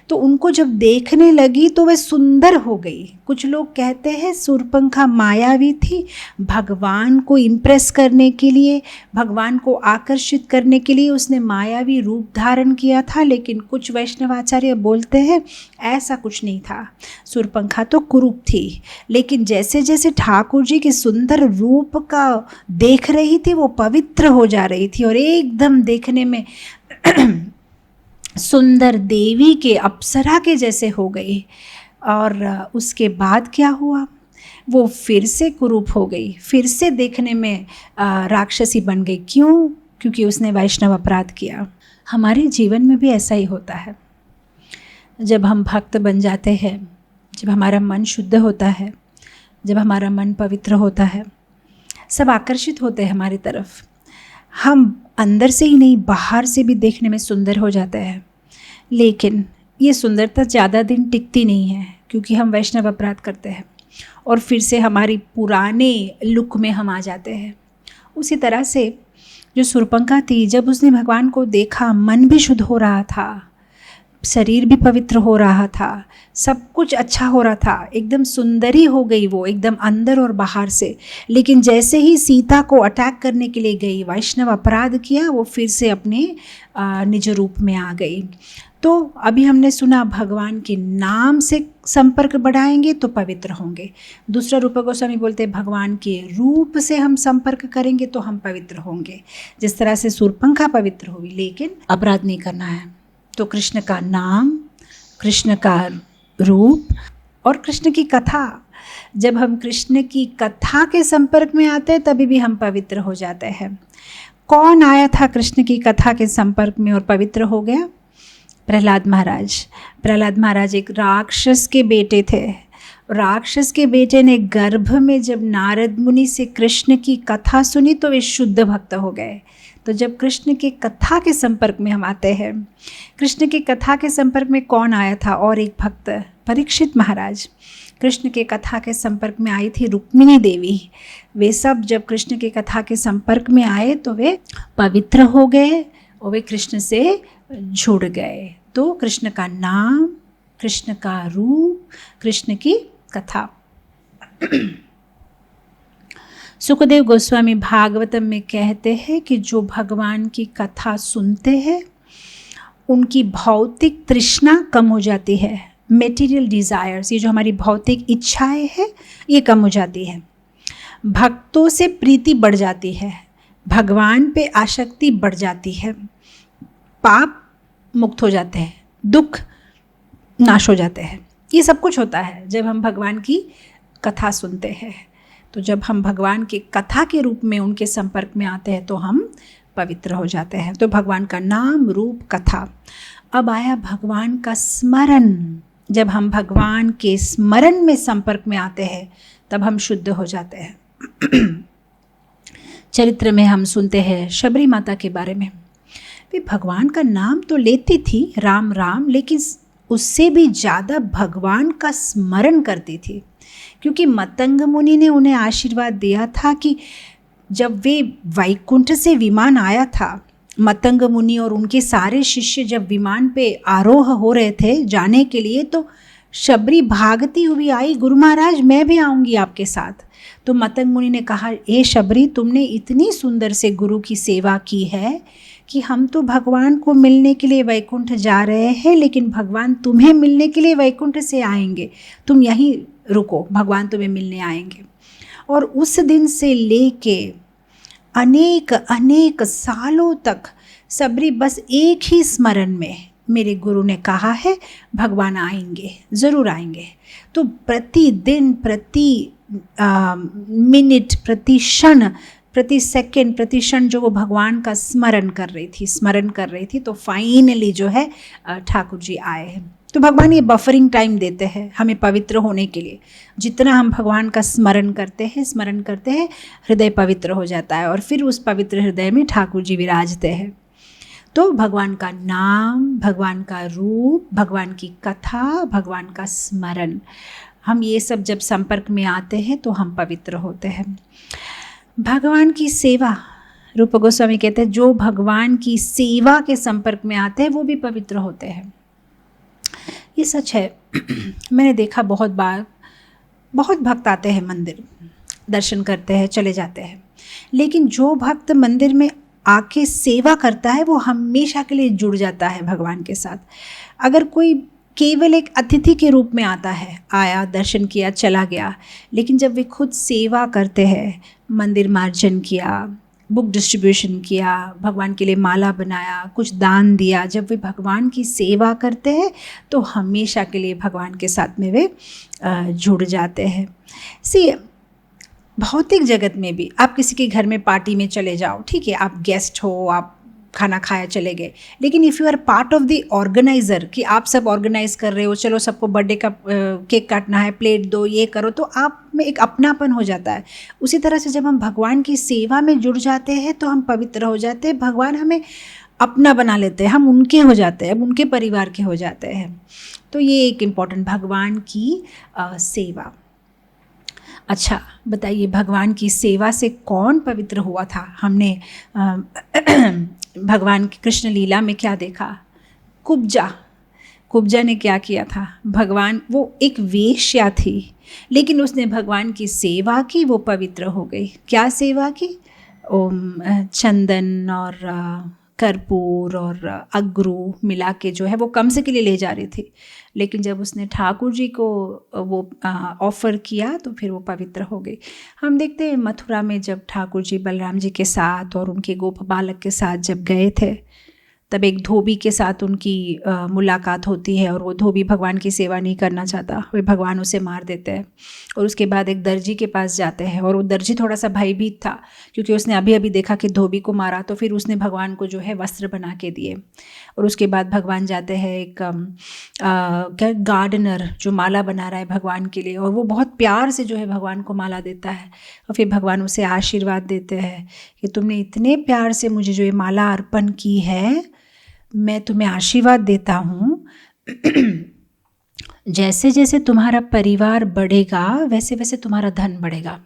S2: तो उनको जब देखने लगी तो वह सुंदर हो गई। कुछ लोग कहते हैं शूर्पणखा मायावी थी, भगवान को इम्प्रेस करने के लिए, भगवान को आकर्षित करने के लिए उसने मायावी रूप धारण किया था। लेकिन कुछ वैष्णवाचार्य बोलते हैं ऐसा कुछ नहीं था, शूर्पणखा तो कुरूप थी। लेकिन जैसे जैसे ठाकुर जी के सुंदर रूप का देख रही थी वो पवित्र हो जा रही थी और एकदम देखने में सुंदर देवी के, अप्सरा के जैसे हो गई। और उसके बाद क्या हुआ? वो फिर से कुरूप हो गई, फिर से देखने में राक्षसी बन गई। क्यों? क्योंकि उसने वैष्णव अपराध किया। हमारे जीवन में भी ऐसा ही होता है। जब हम भक्त बन जाते हैं, जब हमारा मन शुद्ध होता है, जब हमारा मन पवित्र होता है, सब आकर्षित होते हैं हमारी तरफ। हम अंदर से ही नहीं, बाहर से भी देखने में सुंदर हो जाते हैं। लेकिन ये सुंदरता ज़्यादा दिन टिकती नहीं है, क्योंकि हम वैष्णव अपराध करते हैं और फिर से हमारी पुराने लुक में हम आ जाते हैं। उसी तरह से जो शूर्पणखा थी, जब उसने भगवान को देखा, मन भी शुद्ध हो रहा था, शरीर भी पवित्र हो रहा था, सब कुछ अच्छा हो रहा था, एकदम सुंदरी हो गई वो, एकदम अंदर और बाहर से। लेकिन जैसे ही सीता को अटैक करने के लिए गई, वैष्णव अपराध किया, वो फिर से अपने निज रूप में आ गई। तो अभी हमने सुना भगवान के नाम से संपर्क बढ़ाएंगे तो पवित्र होंगे। दूसरा रूप गोस्वामी बोलते हैं भगवान के रूप से हम संपर्क करेंगे तो हम पवित्र होंगे। जिस तरह से शूर्पणखा पवित्र हुई, लेकिन अपराध नहीं करना है। तो कृष्ण का नाम, कृष्ण का रूप और कृष्ण की कथा। जब हम कृष्ण की कथा के संपर्क में आते हैं तभी भी हम पवित्र हो जाते हैं। कौन आया था कृष्ण की कथा के संपर्क में और पवित्र हो गया? प्रहलाद महाराज। प्रहलाद महाराज एक राक्षस के बेटे थे। राक्षस के बेटे ने गर्भ में जब नारद मुनि से कृष्ण की कथा सुनी तो वे शुद्ध भक्त हो गए। तो जब कृष्ण की कथा के संपर्क में हम आते हैं, कृष्ण की कथा के संपर्क में कौन आया था? और एक भक्त परीक्षित महाराज। कृष्ण के कथा के संपर्क में आई थी रुक्मिणी देवी। वे सब जब कृष्ण के कथा के संपर्क में आए तो वे पवित्र हो गए और वे कृष्ण से जुड़ गए। तो कृष्ण का नाम, कृष्ण का रूप, कृष्ण की कथा। सुखदेव गोस्वामी भागवतम में कहते हैं कि जो भगवान की कथा सुनते हैं उनकी भौतिक तृष्णा कम हो जाती है। मेटीरियल डिज़ायर्स, ये जो हमारी भौतिक इच्छाएं हैं, ये कम हो जाती है। भक्तों से प्रीति बढ़ जाती है, भगवान पे आसक्ति बढ़ जाती है, पाप मुक्त हो जाते हैं, दुख नाश हो जाते हैं। ये सब कुछ होता है जब हम भगवान की कथा सुनते हैं। तो जब हम भगवान की कथा के रूप में उनके संपर्क में आते हैं तो हम पवित्र हो जाते हैं। तो भगवान का नाम, रूप, कथा। अब आया भगवान का स्मरण। जब हम भगवान के स्मरण में संपर्क में आते हैं तब हम शुद्ध हो जाते हैं। चरित्र में हम सुनते हैं शबरी माता के बारे में। वे भगवान का नाम तो लेती थी, राम राम, लेकिन उससे भी ज़्यादा भगवान का स्मरण करती थी, क्योंकि मतंग मुनि ने उन्हें आशीर्वाद दिया था कि जब वे वैकुंठ से विमान आया था, मतंग मुनि और उनके सारे शिष्य जब विमान पे आरोह हो रहे थे जाने के लिए, तो शबरी भागती हुई आई, गुरु महाराज मैं भी आऊँगी आपके साथ। तो मतंग मुनि ने कहा, ए शबरी, तुमने इतनी सुंदर से गुरु की सेवा की है कि हम तो भगवान को मिलने के लिए वैकुंठ जा रहे हैं, लेकिन भगवान तुम्हें मिलने के लिए वैकुंठ से आएंगे, तुम यहीं रुको, भगवान तुम्हें मिलने आएंगे। और उस दिन से लेके अनेक अनेक सालों तक सबरी बस एक ही स्मरण में, मेरे गुरु ने कहा है भगवान आएंगे, ज़रूर आएंगे। तो प्रतिदिन, प्रति मिनट, प्रति क्षण, प्रति सेकंड, प्रति क्षण जो वो भगवान का स्मरण कर रही थी, तो फाइनली जो है ठाकुर जी आए हैं। तो भगवान ये बफरिंग टाइम देते हैं हमें पवित्र होने के लिए। जितना हम भगवान का स्मरण करते हैं, हृदय पवित्र हो जाता है और फिर उस पवित्र हृदय में ठाकुर जी विराजते हैं। तो भगवान का नाम, भगवान का रूप, भगवान की कथा, भगवान का स्मरण, हम ये सब जब संपर्क में आते हैं तो हम पवित्र होते हैं। भगवान की सेवा, रूप गोस्वामी कहते हैं जो भगवान की सेवा के संपर्क में आते हैं वो भी पवित्र होते हैं। ये सच है। मैंने देखा बहुत बार, बहुत भक्त आते हैं मंदिर, दर्शन करते हैं, चले जाते हैं, लेकिन जो भक्त मंदिर में आके सेवा करता है वो हमेशा के लिए जुड़ जाता है भगवान के साथ। अगर कोई केवल एक अतिथि के रूप में आता है, आया, दर्शन किया, चला गया, लेकिन जब वे खुद सेवा करते हैं, मंदिर मार्जन किया, बुक डिस्ट्रीब्यूशन किया, भगवान के लिए माला बनाया, कुछ दान दिया, जब वे भगवान की सेवा करते हैं तो हमेशा के लिए भगवान के साथ में वे जुड़ जाते हैं। भौतिक जगत में भी आप किसी के घर में पार्टी में चले जाओ, ठीक है, आप गेस्ट हो, आप खाना खाया चले गए, लेकिन if you are part of the organiser, कि आप सब ऑर्गेनाइज कर रहे हो, चलो सबको बर्थडे का केक काटना है, प्लेट दो, ये करो, तो आप में एक अपनापन हो जाता है। उसी तरह से जब हम भगवान की सेवा में जुड़ जाते हैं तो हम पवित्र हो जाते हैं, भगवान हमें अपना बना लेते हैं, हम उनके हो जाते हैं, अब उनके परिवार के हो जाते हैं। तो ये एक इम्पॉर्टेंट, भगवान की सेवा। अच्छा बताइए, भगवान की सेवा से कौन पवित्र हुआ था? हमने भगवान की कृष्ण लीला में क्या देखा? कुब्जा ने क्या किया था? भगवान, वो एक वेश्या थी, लेकिन उसने भगवान की सेवा की, वो पवित्र हो गई। क्या सेवा की? चंदन और कर्पूर और अगरू मिला के जो है वो कमसे के लिए ले जा रही थी, लेकिन जब उसने ठाकुर जी को वो ऑफ़र किया तो फिर वो पवित्र हो गई। हम देखते हैं मथुरा में जब ठाकुर जी बलराम जी के साथ और उनके गोप बालक के साथ जब गए थे तब एक धोबी के साथ उनकी मुलाकात होती है और वो धोबी भगवान की सेवा नहीं करना चाहता, वे भगवान उसे मार देते हैं। और उसके बाद एक दर्जी के पास जाते हैं और वो दर्जी थोड़ा सा भयभीत था क्योंकि उसने अभी अभी देखा कि धोबी को मारा, तो फिर उसने भगवान को जो है वस्त्र बना के दिए। और उसके बाद भगवान जाते हैं एक क्या गार्डनर जो माला बना रहा है भगवान के लिए, और वो बहुत प्यार से जो है भगवान को माला देता है। और फिर भगवान उसे आशीर्वाद देते हैं कि तुमने इतने प्यार से मुझे जो ये माला अर्पण की है, मैं तुम्हें आशीर्वाद देता हूँ, जैसे जैसे तुम्हारा परिवार बढ़ेगा वैसे वैसे तुम्हारा धन बढ़ेगा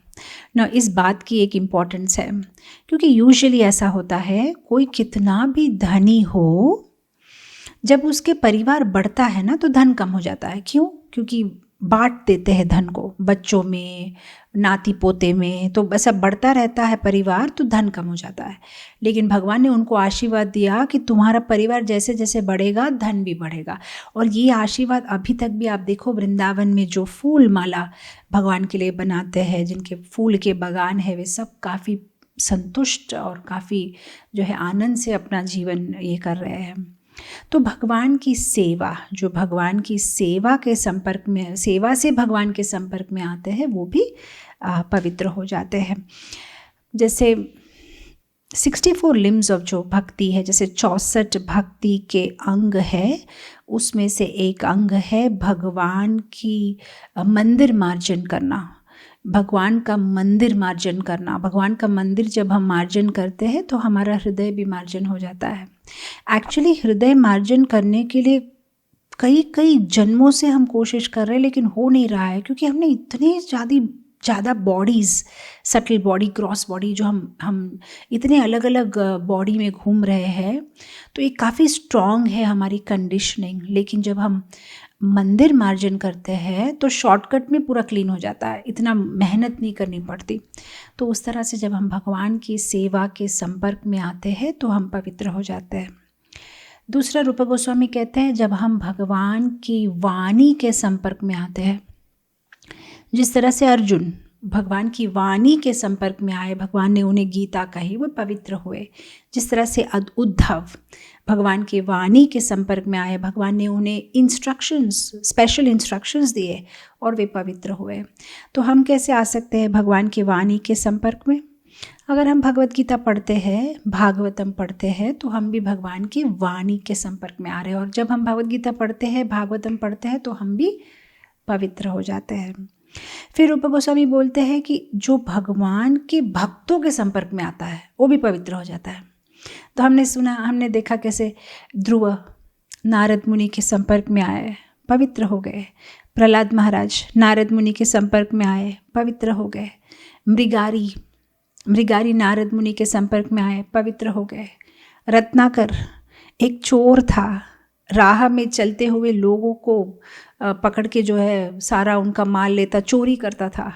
S2: ना। इस बात की एक इम्पॉर्टेंस है क्योंकि यूजुअली ऐसा होता है, कोई कितना भी धनी हो, जब उसके परिवार बढ़ता है ना तो धन कम हो जाता है। क्यों? क्योंकि बांट देते हैं धन को बच्चों में, नाती पोते में, तो ऐसा बढ़ता रहता है परिवार, तो धन कम हो जाता है। लेकिन भगवान ने उनको आशीर्वाद दिया कि तुम्हारा परिवार जैसे जैसे बढ़ेगा धन भी बढ़ेगा। और ये आशीर्वाद अभी तक भी आप देखो, वृंदावन में जो फूल माला भगवान के लिए बनाते हैं, जिनके फूल के बागान है, वे सब काफ़ी संतुष्ट और काफ़ी जो है आनंद से अपना जीवन ये कर रहे हैं। तो भगवान की सेवा, जो भगवान की सेवा के संपर्क में, सेवा से भगवान के संपर्क में आते हैं, वो भी पवित्र हो जाते हैं। जैसे 64 लिम्स ऑफ जो भक्ति है, जैसे 64 भक्ति के अंग है, उसमें से एक अंग है भगवान की मंदिर मार्जन करना, भगवान का मंदिर मार्जन करना। भगवान का मंदिर जब हम मार्जन करते हैं तो हमारा हृदय भी मार्जन हो जाता है। एक्चुअली हृदय मार्जन करने के लिए कई जन्मों से हम कोशिश कर रहे हैं, लेकिन हो नहीं रहा है क्योंकि हमने इतने ज़्यादा bodies, subtle body, cross body, जो हम इतने अलग अलग बॉडी में घूम रहे हैं, तो ये काफ़ी स्ट्रॉन्ग है हमारी कंडीशनिंग। लेकिन जब हम मंदिर मार्जन करते हैं तो शॉर्टकट में पूरा क्लीन हो जाता है, इतना मेहनत नहीं करनी पड़ती। तो उस तरह से जब हम भगवान की सेवा के संपर्क में आते हैं तो हम पवित्र हो जाते हैं। दूसरा, रूप गोस्वामी कहते हैं, जब हम भगवान की वाणी के संपर्क में आते हैं, जिस तरह से अर्जुन भगवान की वाणी के संपर्क में आए, भगवान ने उन्हें गीता कही, वो पवित्र हुए। जिस तरह से उद्धव भगवान के वाणी के संपर्क में आए, भगवान ने उन्हें इंस्ट्रक्शंस, स्पेशल इंस्ट्रक्शंस दिए और वे पवित्र हुए। तो हम कैसे आ सकते हैं भगवान की वाणी के संपर्क में? अगर हम भगवत गीता पढ़ते हैं, भागवतम पढ़ते हैं, तो हम भी भगवान की वाणी के संपर्क में आ रहे हैं। और जब हम भगवत गीता पढ़ते हैं, भागवतम पढ़ते हैं, तो हम भी पवित्र हो जाते हैं। फिर रूप गोस्वामी बोलते हैं कि जो भगवान के भक्तों के संपर्क में आता है वो भी पवित्र हो जाता है। तो हमने देखा कैसे ध्रुव नारद मुनि के संपर्क में आए, पवित्र हो गए। प्रहलाद महाराज नारद मुनि के संपर्क में आए, पवित्र हो गए। मृगारी नारद मुनि के संपर्क में आए, पवित्र हो गए। रत्नाकर एक चोर था, राह में चलते हुए लोगों को पकड़ के जो है सारा उनका माल लेता, चोरी करता था।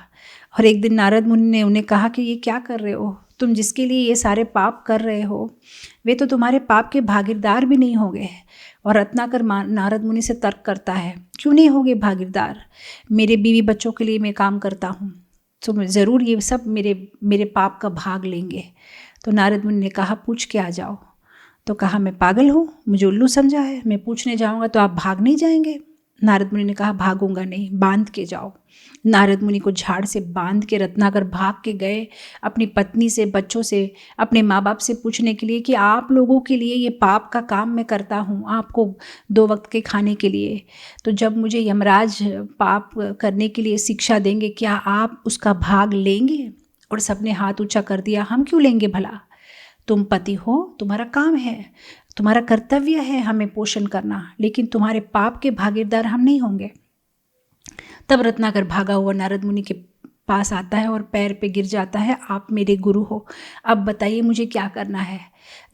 S2: और एक दिन नारद मुनि ने उन्हें कहा कि ये क्या कर रहे हो, तुम जिसके लिए ये सारे पाप कर रहे हो, वे तो तुम्हारे पाप के भागीदार भी नहीं होंगे। और रत्नाकर नारद मुनि से तर्क करता है, क्यों नहीं होंगे भागीदार? मेरे बीवी बच्चों के लिए मैं काम करता हूँ, तो ज़रूर ये सब मेरे पाप का भाग लेंगे। तो नारद मुनि ने कहा, पूछ के आ जाओ। तो कहा, मैं पागल हूँ, मुझे उल्लू समझा है, मैं पूछने जाऊँगा तो आप भाग नहीं जाएंगे? नारद मुनि ने कहा, भागूंगा नहीं, बांध के जाओ। नारद मुनि को झाड़ से बांध के रत्नाकर भाग के गए अपनी पत्नी से, बच्चों से, अपने माँ बाप से पूछने के लिए कि आप लोगों के लिए ये पाप का काम मैं करता हूँ, आपको 2 वक्त के खाने के लिए। तो जब मुझे यमराज पाप करने के लिए शिक्षा देंगे, क्या आप उसका भाग लेंगे? और सबने हाथ ऊंचा कर दिया, हम क्यों लेंगे भला? तुम पति हो, तुम्हारा काम है, तुम्हारा कर्तव्य है हमें पोषण करना, लेकिन तुम्हारे पाप के भागीदार हम नहीं होंगे। तब रत्नाकर भागा हुआ नारद मुनि के पास आता है और पैर पे गिर जाता है, आप मेरे गुरु हो, अब बताइए मुझे क्या करना है।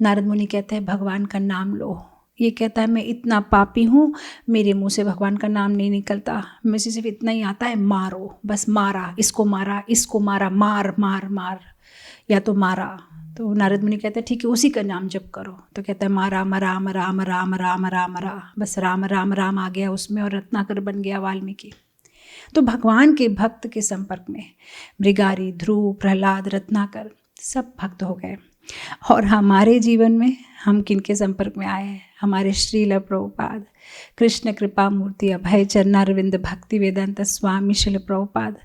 S2: नारद मुनि कहते हैं, भगवान का नाम लो। ये कहता है, मैं इतना पापी हूँ, मेरे मुंह से भगवान का नाम नहीं निकलता, मुझे सिर्फ इतना ही आता है, मारो, बस मारा, इसको मारा, मार मार मार, या तो मारा। तो नारद मुनि कहते हैं, ठीक है, उसी का नाम जप करो। तो कहता है, राम राम राम राम राम राम राम, बस राम राम राम आ गया उसमें और रत्नाकर बन गया वाल्मीकि। तो भगवान के भक्त के संपर्क में मृगारी, ध्रुव, प्रहलाद, रत्नाकर सब भक्त हो गए। और हमारे जीवन में हम किनके संपर्क में आए हैं? हमारे श्रील प्रभुपाद कृष्ण कृपा मूर्ति अभय चरणारविंद भक्ति वेदांत स्वामी श्रील प्रभुपाद,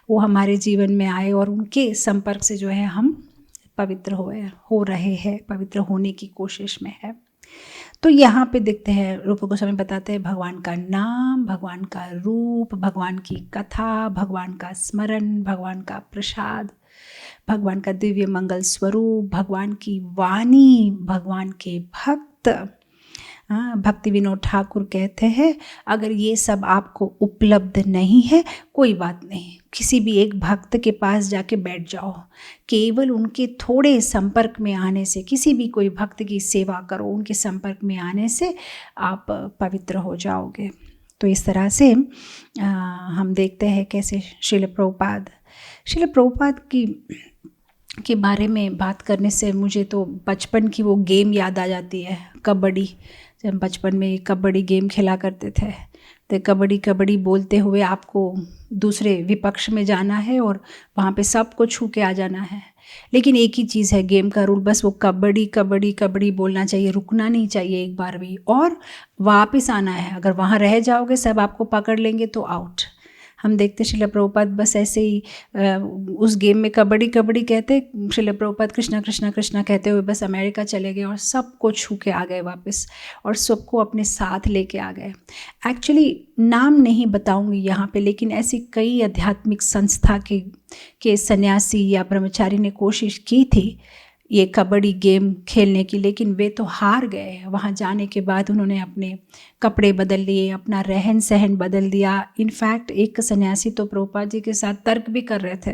S2: वो हमारे जीवन में आए और उनके संपर्क से जो है हम पवित्र हो रहे हैं, पवित्र होने की कोशिश में है। तो यहाँ पे देखते हैं रूप गोस्वामी बताते हैं भगवान का नाम, भगवान का रूप, भगवान की कथा, भगवान का स्मरण, भगवान का प्रसाद, भगवान का दिव्य मंगल स्वरूप, भगवान की वाणी, भगवान के भक्त। भक्ति विनोद ठाकुर कहते हैं अगर ये सब आपको उपलब्ध नहीं है कोई बात नहीं, किसी भी एक भक्त के पास जाके बैठ जाओ, केवल उनके थोड़े संपर्क में आने से, किसी भी कोई भक्त की सेवा करो, उनके संपर्क में आने से आप पवित्र हो जाओगे। तो इस तरह से हम देखते हैं कैसे श्रील प्रभुपाद के बारे में बात करने से मुझे तो बचपन की वो गेम याद आ जाती है, कबड्डी। जब बचपन में कबड्डी गेम खेला करते थे तो कबड्डी बोलते हुए आपको दूसरे विपक्ष में जाना है और वहाँ पे सबको छू के आ जाना है। लेकिन एक ही चीज़ है गेम का रूल, बस वो कबड्डी बोलना चाहिए, रुकना नहीं चाहिए एक बार भी, और वापस आना है। अगर वहाँ रह जाओगे सब आपको पकड़ लेंगे तो आउट। हम देखते श्रील प्रभुपाद बस ऐसे ही उस गेम में कबड्डी कहते, श्रील प्रभुपाद कृष्णा कृष्णा कृष्णा कहते हुए बस अमेरिका चले गए और सबको छू के आ गए वापस, और सबको अपने साथ लेके आ गए। एक्चुअली नाम नहीं बताऊंगी यहाँ पे, लेकिन ऐसी कई आध्यात्मिक संस्था के सन्यासी या ब्रह्मचारी ने कोशिश की थी ये कबड्डी गेम खेलने की, लेकिन वे तो हार गए। वहाँ जाने के बाद उन्होंने अपने कपड़े बदल लिए, अपना रहन सहन बदल दिया। इनफैक्ट एक सन्यासी तो प्रभुपाद जी के साथ तर्क भी कर रहे थे,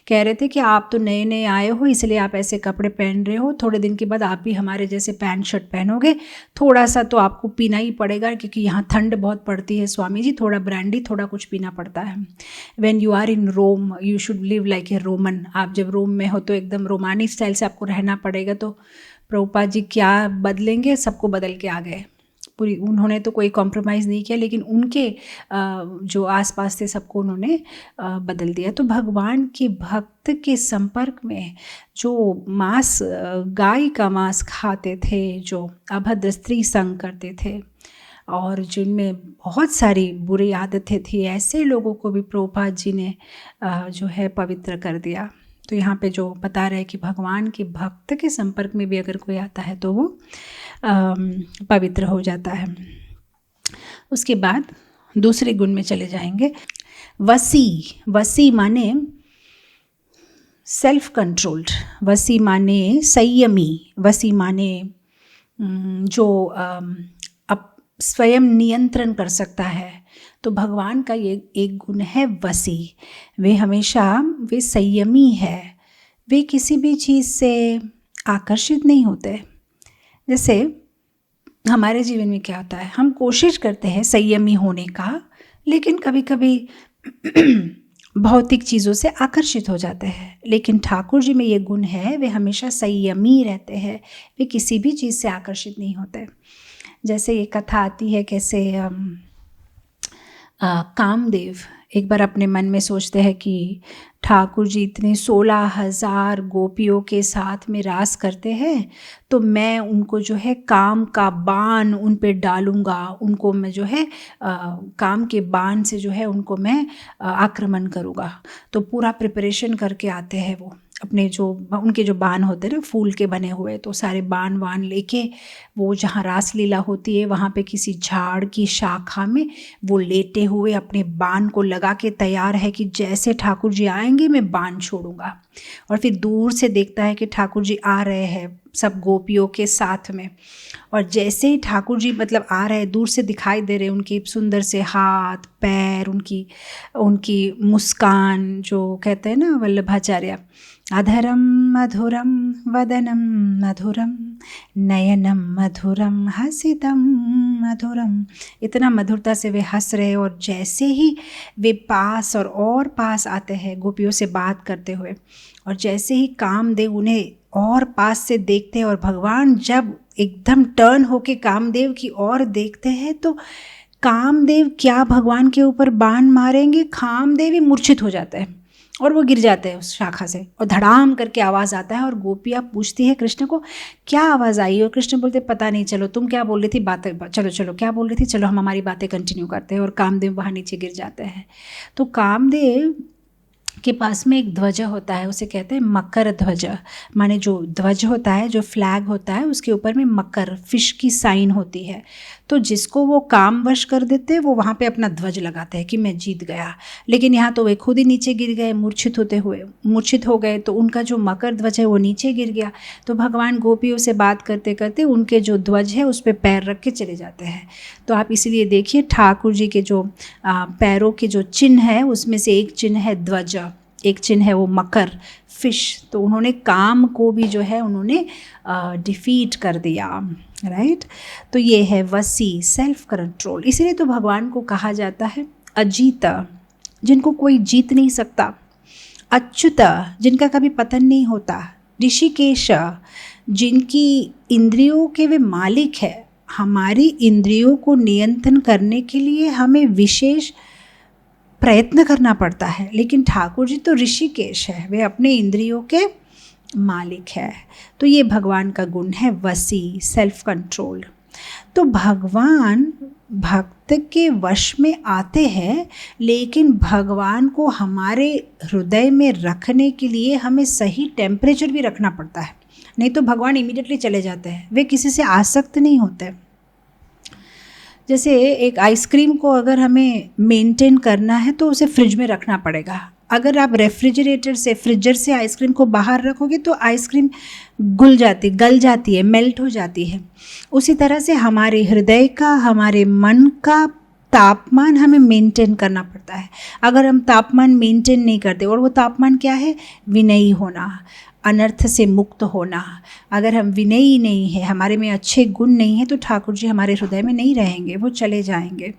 S2: कह रहे थे कि आप तो नए नए आए हो इसलिए आप ऐसे कपड़े पहन रहे हो, थोड़े दिन के बाद आप भी हमारे जैसे पैंट शर्ट पहनोगे, थोड़ा सा तो आपको पीना ही पड़ेगा क्योंकि यहाँ ठंड बहुत पड़ती है स्वामी जी, थोड़ा ब्रांडी थोड़ा कुछ पीना पड़ता है। When you are in Rome you should live like a Roman. आप जब रोम में हो तो एकदम रोमानी स्टाइल से आपको रहना पड़ेगा। तो प्रभुपाद जी क्या बदलेंगे, सबको बदल के आ गए पूरी। उन्होंने तो कोई कॉम्प्रोमाइज़ नहीं किया, लेकिन उनके जो आसपास थे सबको उन्होंने बदल दिया। तो भगवान के भक्त के संपर्क में जो मांस, गाय का मांस खाते थे, जो अभद्र स्त्री संग करते थे और जिनमें बहुत सारी बुरी आदतें थी, ऐसे लोगों को भी प्रभुपाद जी ने जो है पवित्र कर दिया। तो यहाँ पे जो बता रहे हैं कि भगवान के भक्त के संपर्क में भी अगर कोई आता है तो वो पवित्र हो जाता है। उसके बाद दूसरे गुण में चले जाएंगे। वसी माने सेल्फ कंट्रोल्ड, वसी माने संयमी, वसी माने जो स्वयं नियंत्रण कर सकता है। तो भगवान का ये एक गुण है वसी। वे संयमी है, वे किसी भी चीज़ से आकर्षित नहीं होते। जैसे हमारे जीवन में क्या होता है, हम कोशिश करते हैं संयमी होने का, लेकिन कभी कभी भौतिक चीज़ों से आकर्षित हो जाते हैं। लेकिन ठाकुर जी में ये गुण है, वे हमेशा संयमी रहते हैं, वे किसी भी चीज़ से आकर्षित नहीं होते। जैसे ये कथा आती है कैसे कामदेव एक बार अपने मन में सोचते हैं कि ठाकुर जी इतने 16,000 गोपियों के साथ में रास करते हैं, तो मैं उनको जो है काम का बाण उन पे डालूंगा, उनको मैं जो है काम के बाण से जो है उनको मैं आक्रमण करूँगा। तो पूरा प्रिपरेशन करके आते हैं वो, अपने जो उनके जो बाण होते हैं ना फूल के बने हुए, तो सारे बाण वाण लेके वो जहाँ रासलीला होती है वहाँ पे किसी झाड़ की शाखा में वो लेटे हुए अपने बाण को लगा के तैयार है कि जैसे ठाकुर जी आएंगे मैं बाण छोड़ूंगा। और फिर दूर से देखता है कि ठाकुर जी आ रहे हैं सब गोपियों के साथ में, और जैसे ही ठाकुर जी मतलब आ रहे हैं, दूर से दिखाई दे रहे, उनके सुंदर से हाथ पैर, उनकी मुस्कान, जो कहते हैं ना वल्लभाचार्य, अधरम मधुरम वदनम मधुरम नयनम मधुरम हसितम मधुरम, इतना मधुरता से वे हंस रहे। और जैसे ही वे पास और पास आते हैं गोपियों से बात करते हुए, और जैसे ही कामदेव उन्हें और पास से देखते हैं, और भगवान जब एकदम टर्न होके कामदेव की ओर देखते हैं तो कामदेव क्या भगवान के ऊपर बाण मारेंगे, कामदेव ही मूर्छित हो जाता है। और वो गिर जाते हैं उस शाखा से और धड़ाम करके आवाज़ आता है और गोपियाँ पूछती है कृष्ण को क्या आवाज़ आई, और कृष्ण बोलते पता नहीं, चलो तुम क्या बोल रही थी, बातें चलो चलो क्या बोल रही थी, चलो हम हमारी बातें कंटिन्यू करते हैं। और कामदेव वहाँ नीचे गिर जाते हैं। तो कामदेव के पास में एक ध्वज होता है, उसे कहते हैं मकर ध्वज, माने जो ध्वज होता है, जो फ्लैग होता है, उसके ऊपर में मकर फिश की साइन होती है। तो जिसको वो काम वश कर देते हैं वो वहाँ पे अपना ध्वज लगाते हैं कि मैं जीत गया। लेकिन यहाँ तो वे खुद ही नीचे गिर गए, मूर्छित हो गए, तो उनका जो मकर ध्वज है वो नीचे गिर गया। तो भगवान गोपियों से बात करते करते उनके जो ध्वज है उस पर पैर रख के चले जाते हैं। तो आप इसीलिए देखिए ठाकुर जी के जो पैरों के जो चिन्ह है उसमें से एक चिन्ह है ध्वज, एक चिन्ह है वो मकर फिश। तो उन्होंने काम को भी जो है उन्होंने डिफीट कर दिया, राइट। तो ये है वसी, सेल्फ कंट्रोल। इसीलिए तो भगवान को कहा जाता है अजीत, जिनको कोई जीत नहीं सकता, अच्युत, जिनका कभी पतन नहीं होता, ऋषिकेश, जिनकी इंद्रियों के वे मालिक है। हमारी इंद्रियों को नियंत्रण करने के लिए हमें विशेष प्रयत्न करना पड़ता है, लेकिन ठाकुर जी तो ऋषिकेश है, वे अपने इंद्रियों के मालिक है। तो ये भगवान का गुण है वसी, सेल्फ कंट्रोल। तो भगवान भक्त के वश में आते हैं, लेकिन भगवान को हमारे हृदय में रखने के लिए हमें सही टेम्परेचर भी रखना पड़ता है, नहीं तो भगवान इमीडिएटली चले जाते हैं, वे किसी से आसक्त नहीं होते। जैसे एक आइसक्रीम को अगर हमें मेंटेन करना है तो उसे फ्रिज में रखना पड़ेगा। अगर आप रेफ्रिजरेटर से, फ्रीजर से आइसक्रीम को बाहर रखोगे तो आइसक्रीम गल जाती है, मेल्ट हो जाती है। उसी तरह से हमारे हृदय का, हमारे मन का तापमान हमें मेंटेन करना पड़ता है। अगर हम तापमान मेंटेन नहीं करते, और वो तापमान क्या है, विनयी होना, अनर्थ से मुक्त होना। अगर हम विनयी नहीं है, हमारे में अच्छे गुण नहीं है, तो ठाकुर जी हमारे हृदय में नहीं रहेंगे, वो चले जाएंगे।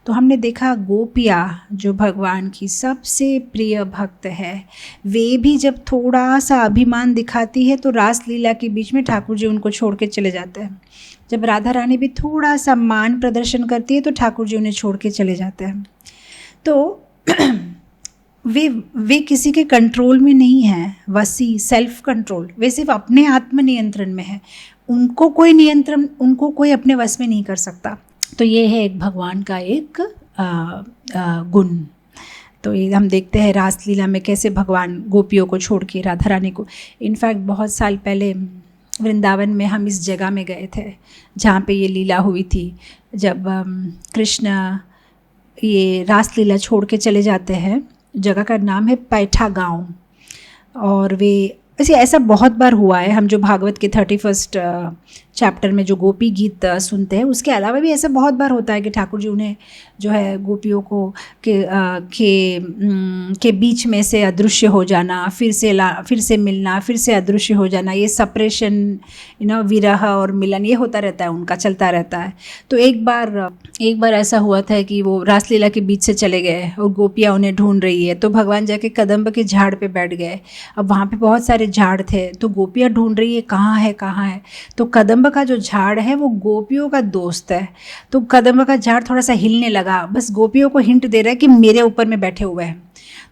S2: तो हमने देखा गोपिया जो भगवान की सबसे प्रिय भक्त है, वे भी जब थोड़ा सा अभिमान दिखाती है तो रास लीला के बीच में ठाकुर जी उनको छोड़ के चले जाते हैं। जब राधा रानी भी थोड़ा सा मान प्रदर्शन करती है तो ठाकुर जी उन्हें छोड़ के चले जाते हैं। तो वे किसी के कंट्रोल में नहीं है, वसी, सेल्फ कंट्रोल। वे सिर्फ अपने आत्म नियंत्रण में है, उनको कोई अपने वश में नहीं कर सकता। तो ये है एक भगवान का एक गुण। तो ये हम देखते हैं रासलीला में कैसे भगवान गोपियों को छोड़ के, राधा रानी को, इनफैक्ट बहुत साल पहले वृंदावन में हम इस जगह में गए थे जहाँ पे ये लीला हुई थी। जब कृष्ण ये रासलीला छोड़ के चले जाते हैं, जगह का नाम है पैठा गांव, और वे ऐसा बहुत बार हुआ है। हम जो भागवत के 31 चैप्टर में जो गोपी गीत सुनते हैं, उसके अलावा भी ऐसा बहुत बार होता है कि ठाकुर जी उन्हें जो है गोपियों को के बीच में से अदृश्य हो जाना, फिर से मिलना, फिर से अदृश्य हो जाना, ये सेपरेशन, विरह और मिलन, ये होता रहता है, उनका चलता रहता है। तो एक बार ऐसा हुआ था कि वो रासलीला के बीच से चले गए और गोपियाँ उन्हें ढूंढ रही है। तो भगवान जाके कदम्ब के झाड़ पे बैठ गए। अब वहाँ पे बहुत सारे झाड़ थे, तो गोपियाँ ढूंढ रही है कहाँ है। तो कदम्ब का जो झाड़ है वो गोपियों का दोस्त है। तो कदम्ब का झाड़ थोड़ा सा हिलने लगा, बस गोपियों को हिंट दे रहा है कि मेरे ऊपर में बैठे हुए हैं।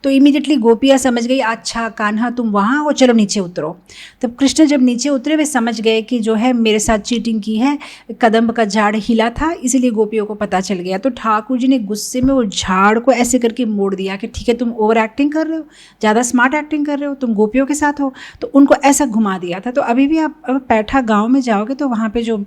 S2: तो इमीडिएटली गोपियाँ समझ गई, अच्छा कान्हा तुम वहाँ हो, चलो नीचे उतरो। तब कृष्ण जब नीचे उतरे, वे समझ गए कि जो है मेरे साथ चीटिंग की है, कदम्ब का झाड़ हिला था, इसीलिए गोपियों को पता चल गया। तो ठाकुर जी ने गुस्से में वो झाड़ को ऐसे करके मोड़ दिया कि ठीक है तुम ओवर एक्टिंग कर रहे हो, ज़्यादा स्मार्ट एक्टिंग कर रहे हो, तुम गोपियों के साथ हो। तो उनको ऐसा घुमा दिया था। तो अभी भी आप पैठा गाँव में जाओगे तो वहाँ पर जो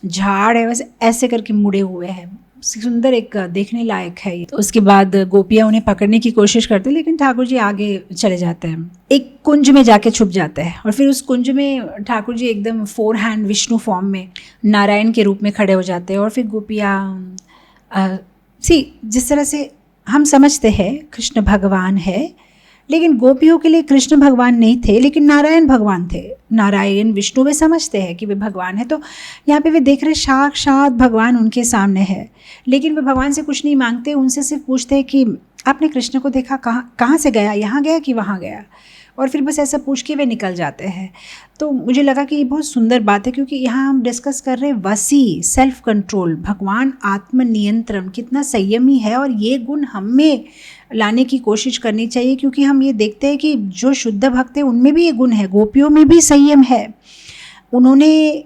S2: झाड़ है वैसे ऐसे करके मुड़े हुए हैं, सुंदर, एक देखने लायक है ये। तो उसके बाद गोपियाँ उन्हें पकड़ने की कोशिश करते हैं, लेकिन ठाकुर जी आगे चले जाते हैं, एक कुंज में जाके छुप जाते हैं। और फिर उस कुंज में ठाकुर जी एकदम 4 हैंड विष्णु फॉर्म में नारायण के रूप में खड़े हो जाते हैं। और फिर गोपियाँ जिस तरह से हम समझते हैं कृष्ण भगवान है, लेकिन गोपियों के लिए कृष्ण भगवान नहीं थे, लेकिन नारायण भगवान थे। नारायण विष्णु वे समझते हैं कि वे भगवान है। तो यहाँ पे वे देख रहे साक्षात भगवान उनके सामने है, लेकिन वे भगवान से कुछ नहीं मांगते, उनसे सिर्फ पूछते हैं कि आपने कृष्ण को देखा, कहाँ से गया, यहाँ गया कि वहाँ गया। और फिर बस ऐसा पूछ के वे निकल जाते हैं। तो मुझे लगा कि ये बहुत सुंदर बात है, क्योंकि यहाँ हम डिस्कस कर रहे हैं वसी, सेल्फ कंट्रोल, भगवान आत्मनियंत्रण, कितना संयमी है, और ये गुण हमें लाने की कोशिश करनी चाहिए, क्योंकि हम ये देखते हैं कि जो शुद्ध भक्त है उनमें भी ये गुण है, गोपियों में भी संयम है। उन्होंने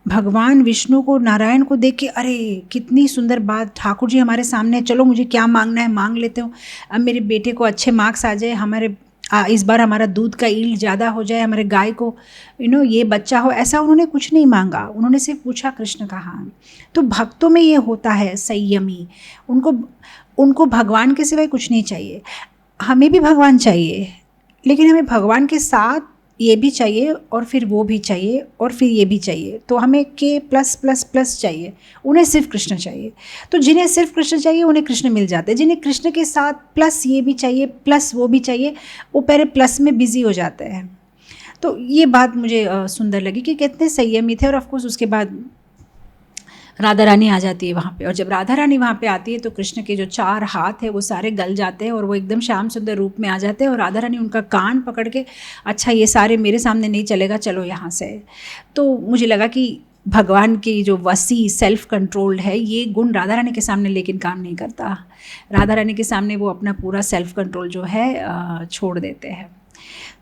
S2: भगवान विष्णु को, नारायण को देख के, अरे कितनी सुंदर बात, ठाकुर जी हमारे सामने, चलो मुझे क्या मांगना है मांग लेते हो, अब मेरे बेटे को अच्छे मार्क्स आ जाए, इस बार हमारा दूध का ईल्ड ज़्यादा हो जाए, हमारे गाय को ये बच्चा हो, ऐसा उन्होंने कुछ नहीं मांगा, उन्होंने सिर्फ पूछा कृष्ण कहाँ। तो भक्तों में ये होता है संयमी, उनको भगवान के सिवाय कुछ नहीं चाहिए। हमें भी भगवान चाहिए, लेकिन हमें भगवान के साथ ये भी चाहिए, और फिर वो भी चाहिए, और फिर ये भी चाहिए। तो हमें के प्लस प्लस प्लस चाहिए, उन्हें सिर्फ कृष्ण चाहिए। तो जिन्हें सिर्फ कृष्ण चाहिए उन्हें कृष्ण मिल जाते हैं, जिन्हें कृष्ण के साथ प्लस ये भी चाहिए प्लस वो भी चाहिए, वो पहले प्लस में बिजी हो जाते हैं। तो ये बात मुझे सुंदर लगी कि कितने संयमी थे। और ऑफकोर्स उसके बाद राधा रानी आ जाती है वहाँ पे, और जब राधा रानी वहाँ पे आती है तो कृष्ण के जो 4 हाथ है वो सारे गल जाते हैं, और वो एकदम श्याम सुंदर रूप में आ जाते हैं, और राधा रानी उनका कान पकड़ के, अच्छा ये सारे मेरे सामने नहीं चलेगा, चलो यहाँ से। तो मुझे लगा कि भगवान की जो वसी, सेल्फ कंट्रोल्ड है, ये गुण राधा रानी के सामने लेकिन काम नहीं करता। राधा रानी के सामने वो अपना पूरा सेल्फ कंट्रोल जो है छोड़ देते हैं।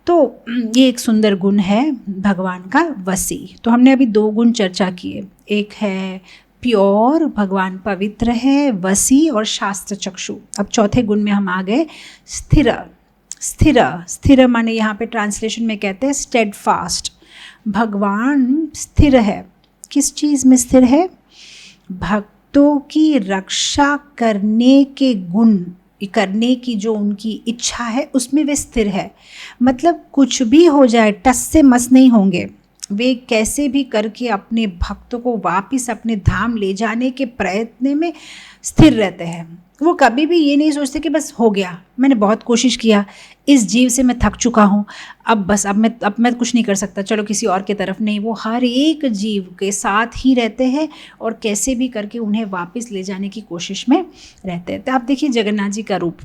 S2: तो ये एक सुंदर गुण है भगवान का वसी। तो हमने अभी 2 गुण चर्चा किए, एक है प्योर, भगवान पवित्र है, वसी और शास्त्र चक्षु। अब चौथे गुण में हम आ गए स्थिर। स्थिर माने यहाँ पे ट्रांसलेशन में कहते हैं स्टेड फास्ट। भगवान स्थिर है। किस चीज़ में स्थिर है? भक्तों की रक्षा करने के गुण, करने की जो उनकी इच्छा है उसमें वे स्थिर है। मतलब कुछ भी हो जाए टस से मस नहीं होंगे, वे कैसे भी करके अपने भक्तों को वापस अपने धाम ले जाने के प्रयत्न में स्थिर रहते हैं। वो कभी भी ये नहीं सोचते कि बस हो गया, मैंने बहुत कोशिश किया, इस जीव से मैं थक चुका हूँ, अब मैं कुछ नहीं कर सकता, चलो किसी और की तरफ नहीं। वो हर एक जीव के साथ ही रहते हैं और कैसे भी करके उन्हें वापस ले जाने की कोशिश में रहते हैं। तो आप देखिए जगन्नाथ जी का रूप,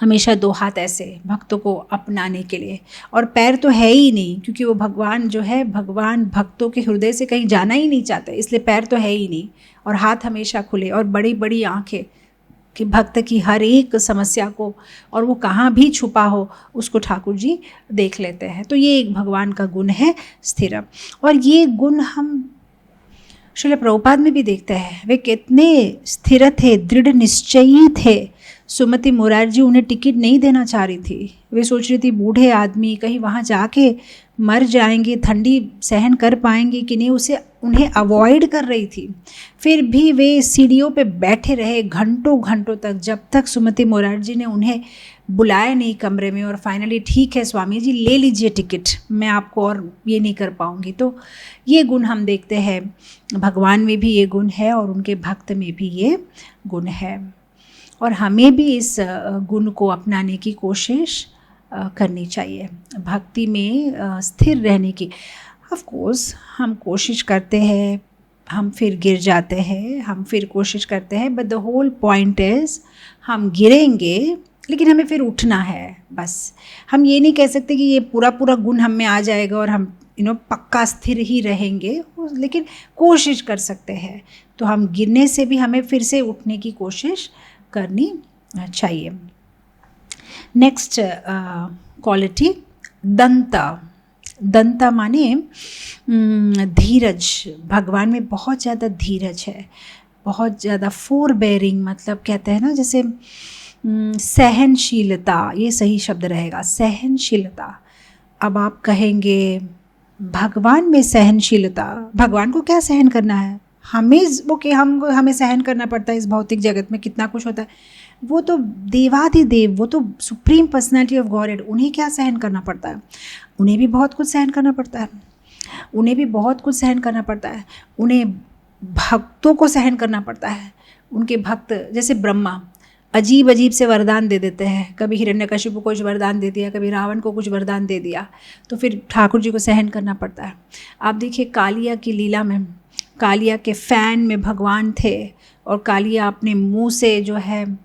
S2: हमेशा 2 हाथ ऐसे भक्तों को अपनाने के लिए, और पैर तो है ही नहीं, क्योंकि वो भगवान जो है, भगवान भक्तों के हृदय से कहीं जाना ही नहीं चाहते, इसलिए पैर तो है ही नहीं, और हाथ हमेशा खुले, और बड़ी बड़ी आंखें कि भक्त की हर एक समस्या को, और वो कहाँ भी छुपा हो उसको ठाकुर जी देख लेते हैं। तो ये एक भगवान का गुण है स्थिर। और ये गुण हम श्रील प्रभुपाद में भी देखते हैं, वे कितने स्थिर थे, दृढ़ निश्चयी थे। सुमति मुरारजी उन्हें टिकट नहीं देना चाह रही थी, वे सोच रही थी बूढ़े आदमी कहीं वहाँ जाके मर जाएंगे, ठंडी सहन कर पाएंगे कि नहीं, उन्हें अवॉइड कर रही थी। फिर भी वे सीढ़ियों पे बैठे रहे घंटों घंटों तक, जब तक सुमति मुरारजी ने उन्हें बुलाया नहीं कमरे में, और फाइनली ठीक है स्वामी जी ले लीजिए टिकट, मैं आपको और ये नहीं कर पाऊँगी। तो ये गुण हम देखते हैं भगवान में भी ये गुण है, और उनके भक्त में भी ये गुण है, और हमें भी इस गुण को अपनाने की कोशिश करनी चाहिए, भक्ति में स्थिर रहने की। ऑफ कोर्स हम कोशिश करते हैं, हम फिर गिर जाते हैं, हम फिर कोशिश करते हैं, but the whole point is हम गिरेंगे लेकिन हमें फिर उठना है। बस हम ये नहीं कह सकते कि ये पूरा गुण हम में आ जाएगा और हम पक्का स्थिर ही रहेंगे, लेकिन कोशिश कर सकते हैं। तो हम गिरने से भी हमें फिर से उठने की कोशिश करनी चाहिए। नेक्स्ट क्वालिटी दंता माने धीरज। भगवान में बहुत ज़्यादा धीरज है, बहुत ज़्यादा फोरबेयरिंग, मतलब कहते हैं ना जैसे सहनशीलता, ये सही शब्द रहेगा, सहनशीलता। अब आप कहेंगे भगवान में सहनशीलता, भगवान को क्या सहन करना है? हमें सहन करना पड़ता है इस भौतिक जगत में, कितना कुछ होता है। वो तो देवाधिदेव, वो तो सुप्रीम पर्सनैलिटी ऑफ गॉड, उन्हें क्या सहन करना पड़ता है? उन्हें भी बहुत कुछ सहन करना पड़ता है, उन्हें भक्तों को सहन करना पड़ता है। उनके भक्त जैसे ब्रह्मा अजीब से वरदान दे देते हैं, कभी हिरण्यकशिपु को कुछ वरदान दे दिया, कभी रावण को कुछ वरदान दे दिया, तो फिर ठाकुर जी को सहन करना पड़ता है। आप देखिए कालिया की लीला में, कालिया के फैन में भगवान थे, और कालिया अपने मुंह से जो है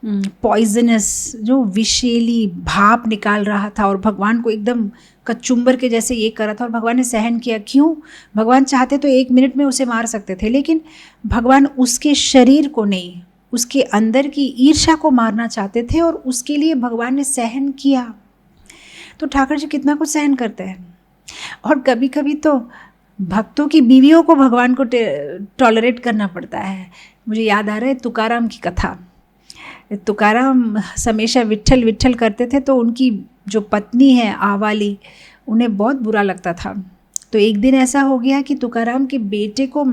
S2: पॉइजनस, जो विषैली भाप निकाल रहा था और भगवान को एकदम कचुम्बर के जैसे ये कर रहा था, और भगवान ने सहन किया। क्यों? भगवान चाहते तो 1 मिनट में उसे मार सकते थे, लेकिन भगवान उसके शरीर को नहीं, उसके अंदर की ईर्ष्या को मारना चाहते थे, और उसके लिए भगवान ने सहन किया। तो ठाकुर जी कितना कुछ सहन करते हैं। और कभी कभी तो भक्तों की बीवियों को भगवान को टॉलरेट करना पड़ता है। मुझे याद आ रहा है तुकाराम की कथा। तुकाराम हमेशा विट्ठल विट्ठल करते थे, तो उनकी जो पत्नी है आवाली, उन्हें बहुत बुरा लगता था। तो एक दिन ऐसा हो गया कि तुकाराम के बेटे को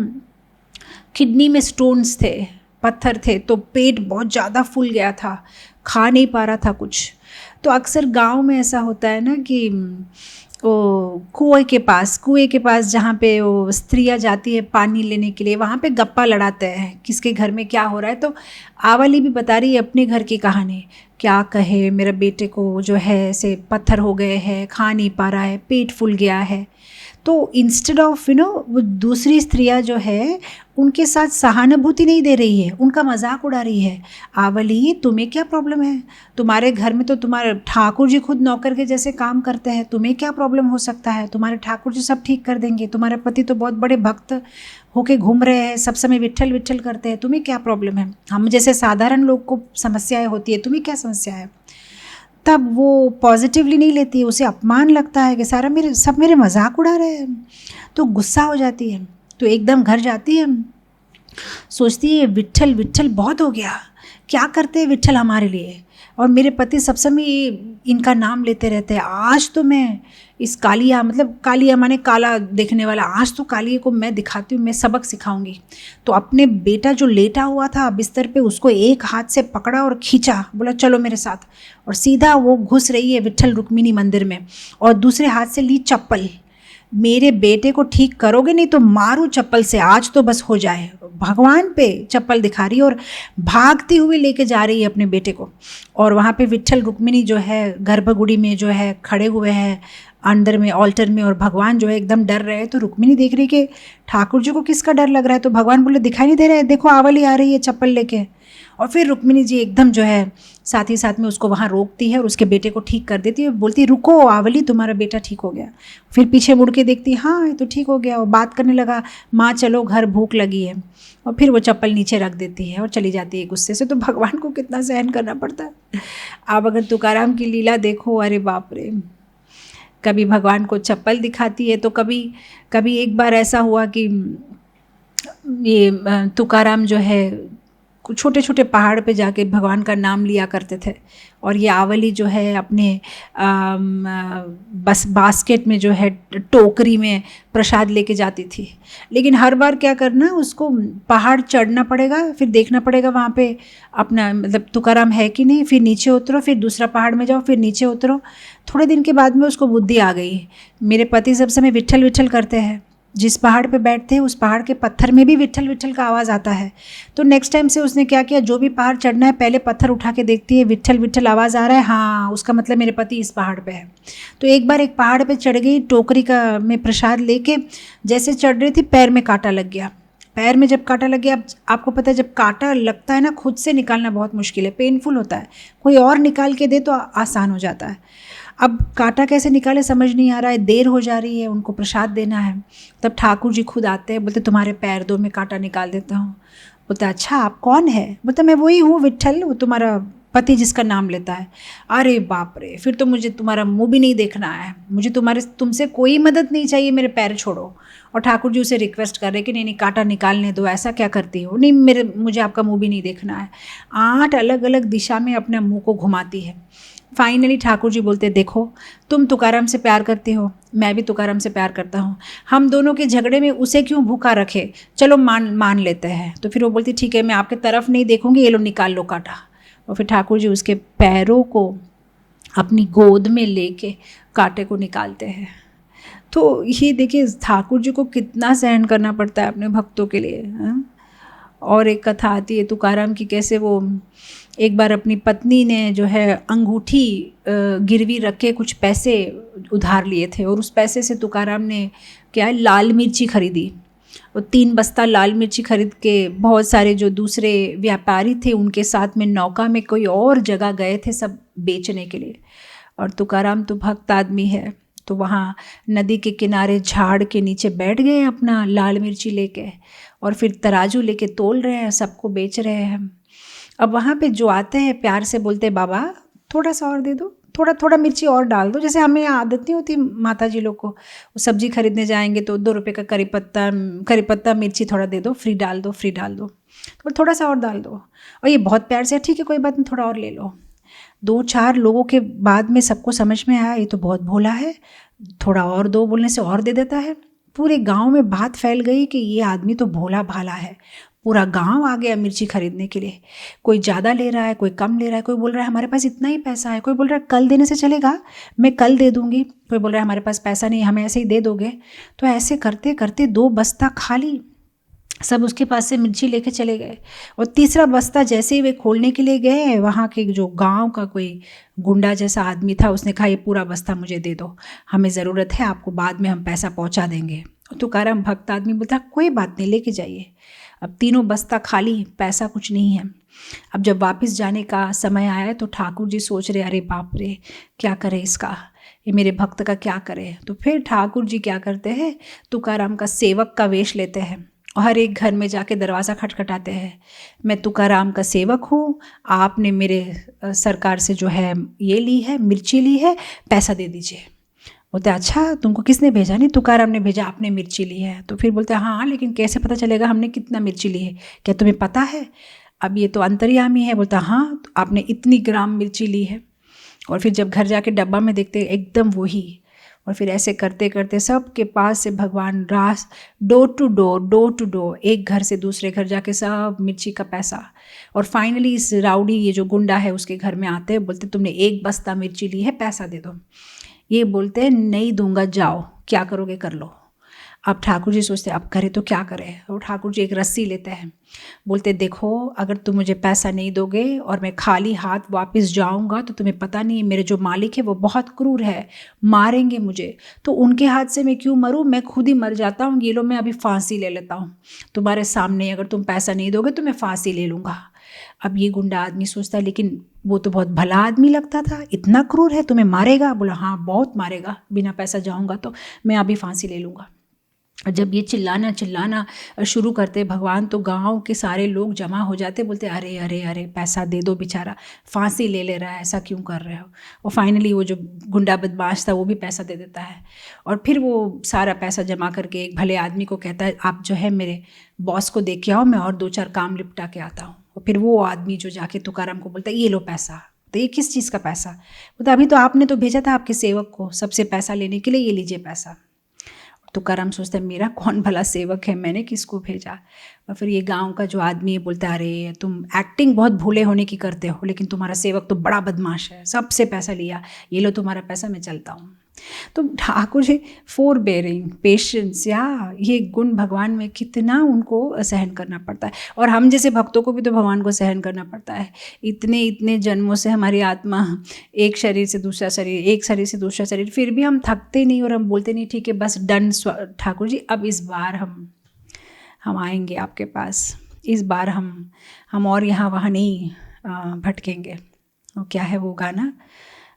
S2: किडनी में स्टोन्स थे, पत्थर थे, तो पेट बहुत ज़्यादा फूल गया था, खा नहीं पा रहा था कुछ। तो अक्सर गांव में ऐसा होता है ना कि वो कुएं के पास जहाँ पे वो स्त्रियाँ जाती है पानी लेने के लिए, वहाँ पे गप्पा लड़ाते हैं किसके घर में क्या हो रहा है। तो आवाली भी बता रही है अपने घर की कहानी, क्या कहे, मेरे बेटे को जो है ऐसे पत्थर हो गए हैं, खा नहीं पा रहा है, पेट फूल गया है। तो इंस्टेड ऑफ वो दूसरी स्त्रियाँ जो है उनके साथ सहानुभूति नहीं दे रही है, उनका मजाक उड़ा रही है। आवली, तुम्हें क्या प्रॉब्लम है? तुम्हारे घर में तो तुम्हारे ठाकुर जी खुद नौकर के जैसे काम करते हैं, तुम्हें क्या प्रॉब्लम हो सकता है? तुम्हारे ठाकुर जी सब ठीक कर देंगे, तुम्हारे पति तो बहुत बड़े भक्त होके घूम रहे हैं, सब समय विट्ठल विट्ठल करते हैं, तुम्हें क्या प्रॉब्लम है? हम जैसे साधारण लोग को समस्याएं होती है, तुम्हें क्या समस्या है? तब वो पॉजिटिवली नहीं लेती है, उसे अपमान लगता है कि सारा सब मेरे मजाक उड़ा रहे हैं, तो गुस्सा हो जाती है। तो एकदम घर जाती है, सोचती है विट्ठल विट्ठल बहुत हो गया, क्या करते हैं विट्ठल हमारे लिए, और मेरे पति सब समय इनका नाम लेते रहते हैं। आज तो मैं इस कालिया, मतलब कालिया माने काला देखने वाला, आज तो कालिया को मैं दिखाती हूँ, मैं सबक सिखाऊंगी। तो अपने बेटा जो लेटा हुआ था बिस्तर पे, उसको एक हाथ से पकड़ा और खींचा, बोला चलो मेरे साथ, और सीधा वो घुस रही है विट्ठल रुक्मिणी मंदिर में, और दूसरे हाथ से ली चप्पल, मेरे बेटे को ठीक करोगे नहीं तो मारू चप्पल से, आज तो बस हो जाए। भगवान पे चप्पल दिखा रही है और भागती हुई लेके जा रही है अपने बेटे को। और वहाँ पे विट्ठल रुक्मिणी जो है गर्भगुड़ी में जो है खड़े हुए हैं अंदर में, ऑल्टर में, और भगवान जो है एकदम डर रहे हैं। तो रुक्मिणी देख रही कि ठाकुर जी को किसका डर लग रहा है। तो भगवान बोले दिखाई नहीं दे रहा है, देखो आवली आ रही है चप्पल लेके। और फिर रुक्मिणी जी एकदम जो है साथ ही साथ में उसको वहाँ रोकती है और उसके बेटे को ठीक कर देती है, बोलती रुको आवली, तुम्हारा बेटा ठीक हो गया। फिर पीछे मुड़ के देखती, हाँ ये तो ठीक हो गया। और बात करने लगा, माँ चलो घर भूख लगी है, और फिर वो चप्पल नीचे रख देती है और चली जाती है गुस्से से। तो भगवान को कितना सहन करना पड़ता है। आप अगर तुकाराम की लीला देखो, अरे बाप रे, कभी भगवान को चप्पल दिखाती है, तो कभी एक बार ऐसा हुआ कि ये तुकाराम जो है छोटे छोटे पहाड़ पे जाके भगवान का नाम लिया करते थे, और ये आवली जो है अपने बस बास्केट में जो है टोकरी में प्रसाद लेके जाती थी। लेकिन हर बार क्या करना, उसको पहाड़ चढ़ना पड़ेगा, फिर देखना पड़ेगा वहाँ पे अपना मतलब तुकाराम है कि नहीं, फिर नीचे उतरो, फिर दूसरा पहाड़ में जाओ, फिर नीचे उतरो। थोड़े दिन के बाद में उसको बुद्धि आ गई, मेरे पति सब समय विट्ठल विट्ठल करते हैं, जिस पहाड़ पे बैठते हैं उस पहाड़ के पत्थर में भी विट्ठल विट्ठल का आवाज़ आता है। तो नेक्स्ट टाइम से उसने क्या किया, जो भी पहाड़ चढ़ना है पहले पत्थर उठा के देखती है, विट्ठल विट्ठल आवाज़ आ रहा है, हाँ उसका मतलब मेरे पति इस पहाड़ पे है। तो एक बार एक पहाड़ पे चढ़ गई, टोकरी का में प्रसाद लेके जैसे चढ़ रही थी, पैर में कांटा लग गया। पैर में जब कांटा लग गया, आपको पता है जब कांटा लगता है ना, खुद से निकालना बहुत मुश्किल है, पेनफुल होता है, कोई और निकाल के दे तो आसान हो जाता है। अब कांटा कैसे निकाले समझ नहीं आ रहा है, देर हो जा रही है, उनको प्रसाद देना है। तब ठाकुर जी खुद आते हैं, बोलते तुम्हारे पैर दो, मैं कांटा निकाल देता हूँ। बोलते अच्छा आप कौन है? बोलते मैं वही हूँ विट्ठल, वो तुम्हारा पति जिसका नाम लेता है। अरे बाप रे, फिर तो मुझे तुम्हारा मुँह भी नहीं देखना है, मुझे तुमसे कोई मदद नहीं चाहिए, मेरे पैर छोड़ो। और ठाकुर जी उसे रिक्वेस्ट कर रहे कि नहीं कांटा निकालने दो, ऐसा क्या करती हो? नहीं मुझे आपका मुँह भी नहीं देखना है। 8 अलग अलग दिशा में अपने मुँह को घुमाती है। फाइनली ठाकुर जी बोलते देखो, तुम तुकाराम से प्यार करते हो, मैं भी तुकाराम से प्यार करता हूँ, हम दोनों के झगड़े में उसे क्यों भूखा रखे, चलो मान लेते हैं। तो फिर वो बोलती ठीक है, मैं आपके तरफ नहीं देखूंगी, ये लो निकाल लो कांटा। और फिर ठाकुर जी उसके पैरों को अपनी गोद में लेके कांटे को निकालते हैं। तो ये देखिए ठाकुर जी को कितना सहन करना पड़ता है अपने भक्तों के लिए। और एक कथा आती है तुकाराम की, कैसे वो एक बार अपनी पत्नी ने जो है अंगूठी गिरवी रख के कुछ पैसे उधार लिए थे, और उस पैसे से तुकाराम ने क्या है लाल मिर्ची खरीदी। वो 3 बस्ता लाल मिर्ची खरीद के बहुत सारे जो दूसरे व्यापारी थे उनके साथ में नौका में कोई और जगह गए थे सब बेचने के लिए। और तुकाराम तो भक्त आदमी है, तो वहाँ नदी के किनारे झाड़ के नीचे बैठ गए अपना लाल मिर्ची लेके, और फिर तराजू लेके तोल रहे हैं, सबको बेच रहे हैं। अब वहाँ पे जो आते हैं प्यार से बोलते बाबा थोड़ा सा और दे दो, थोड़ा थोड़ा मिर्ची और डाल दो। जैसे हमें आदत नहीं होती माता जी लोग को, वो सब्जी खरीदने जाएंगे तो 2 रुपये का करी पत्ता मिर्ची थोड़ा दे दो, फ्री डाल दो, तो थोड़ा सा और डाल दो। और ये बहुत प्यार से ठीक है कोई बात नहीं थोड़ा और ले लो। 2-4 लोगों के बाद में सबको समझ में आया ये तो बहुत भोला है, थोड़ा और दो बोलने से और दे देता है। पूरे गांव में बात फैल गई कि ये आदमी तो भोला भाला है। पूरा गांव आ गया मिर्ची खरीदने के लिए। कोई ज़्यादा ले रहा है, कोई कम ले रहा है, कोई बोल रहा है हमारे पास इतना ही पैसा है, कोई बोल रहा है कल देने से चलेगा, मैं कल दे दूंगी, कोई बोल रहा है हमारे पास पैसा नहीं, हमें ऐसे ही दे दोगे। तो ऐसे करते करते 2 बस्ता खाली सब उसके पास से मिर्ची लेके चले गए। और तीसरा बस्ता जैसे ही वे खोलने के लिए गए, वहाँ के जो गांव का कोई गुंडा जैसा आदमी था उसने कहा ये पूरा बस्ता मुझे दे दो, हमें ज़रूरत है, आपको बाद में हम पैसा पहुँचा देंगे। तुकाराम भक्त आदमी बोलता कोई बात नहीं लेके जाइए। अब तीनों बस्ता खाली, पैसा कुछ नहीं है। अब जब वापस जाने का समय आया तो ठाकुर जी सोच रहे अरे बाप रे क्या करे इसका, ये मेरे भक्त का क्या करे। तो फिर ठाकुर जी क्या करते हैं, तुकाराम का सेवक का वेश लेते हैं और हर एक घर में जाके दरवाज़ा खटखटाते हैं, मैं तुकाराम का सेवक हूँ, आपने मेरे सरकार से जो है ये ली है, मिर्ची ली है, पैसा दे दीजिए। बोलते अच्छा तुमको किसने भेजा? नहीं तुकाराम ने भेजा, आपने मिर्ची ली है। तो फिर बोलते हाँ लेकिन कैसे पता चलेगा हमने कितना मिर्ची ली है, क्या तुम्हें पता है? अब ये तो अंतर्यामी है। बोलता हाँ तो आपने इतनी ग्राम मिर्ची ली है। और फिर जब घर जाके डब्बा में देखते एकदम वही। और फिर ऐसे करते करते सब के पास से भगवान रास डोर टू डोर, एक घर से दूसरे घर जाके सब मिर्ची का पैसा। और फाइनली इस राउडी ये जो गुंडा है उसके घर में आते हैं, बोलते तुमने 1 बस्ता मिर्ची ली है, पैसा दे दो। ये बोलते हैं नहीं दूंगा, जाओ क्या करोगे कर लो। अब ठाकुर जी सोचते अब करे तो क्या करें। और ठाकुर जी एक रस्सी लेते हैं, बोलते देखो अगर तुम मुझे पैसा नहीं दोगे और मैं खाली हाथ वापस जाऊंगा तो तुम्हें पता नहीं मेरे जो मालिक है वो बहुत क्रूर है, मारेंगे मुझे, तो उनके हाथ से मैं क्यों मरूं, मैं खुद ही मर जाता हूँ। ये लो मैं अभी फांसी ले लेता हूँ तुम्हारे सामने, अगर तुम पैसा नहीं दोगे तो मैं फांसी ले लूँगा। अब ये गुंडा आदमी सोचता है लेकिन वो तो बहुत भला आदमी लगता था, इतना क्रूर है, तुम्हें मारेगा? बोला हाँ बहुत मारेगा, बिना पैसा जाऊंगा तो मैं अभी फांसी ले लूँगा। जब ये चिल्लाना शुरू करते भगवान तो गांव के सारे लोग जमा हो जाते, बोलते अरे अरे अरे पैसा दे दो, बेचारा फांसी ले रहा है, ऐसा क्यों कर रहे हो। और फाइनली वो जो गुंडा बदमाश था वो भी पैसा दे देता है। और फिर वो सारा पैसा जमा करके एक भले आदमी को कहता है आप जो है मेरे बॉस को देख के आओ, मैं और 2-4 काम निपटा के आता हूँ। और फिर वो आदमी जो जाके तुकाराम को बोलता है ये लो पैसा। तो ये किस चीज़ का पैसा? बोलता अभी तो आपने तो भेजा था आपके सेवक को सबसे पैसा लेने के लिए, ये लीजिए पैसा। तुकाराम सोचता है मेरा कौन भला सेवक है, मैंने किसको भेजा। और फिर ये गांव का जो आदमी है बोलता है अरे तुम एक्टिंग बहुत भूले होने की करते हो, लेकिन तुम्हारा सेवक तो बड़ा बदमाश है, सबसे पैसा लिया, ये लो तुम्हारा पैसा, मैं चलता हूँ। तो ठाकुर जी फोरबेयरिंग, पेशेंस, या ये गुण भगवान में कितना उनको सहन करना पड़ता है। और हम जैसे भक्तों को भी तो भगवान को सहन करना पड़ता है। इतने जन्मों से हमारी आत्मा एक शरीर से दूसरा शरीर, एक शरीर से दूसरा शरीर, फिर भी हम थकते नहीं और हम बोलते नहीं ठीक है बस डन ठाकुर जी, अब इस बार हम आएंगे आपके पास, इस बार हम और यहाँ वहाँ नहीं भटकेंगे। वो क्या है वो गाना,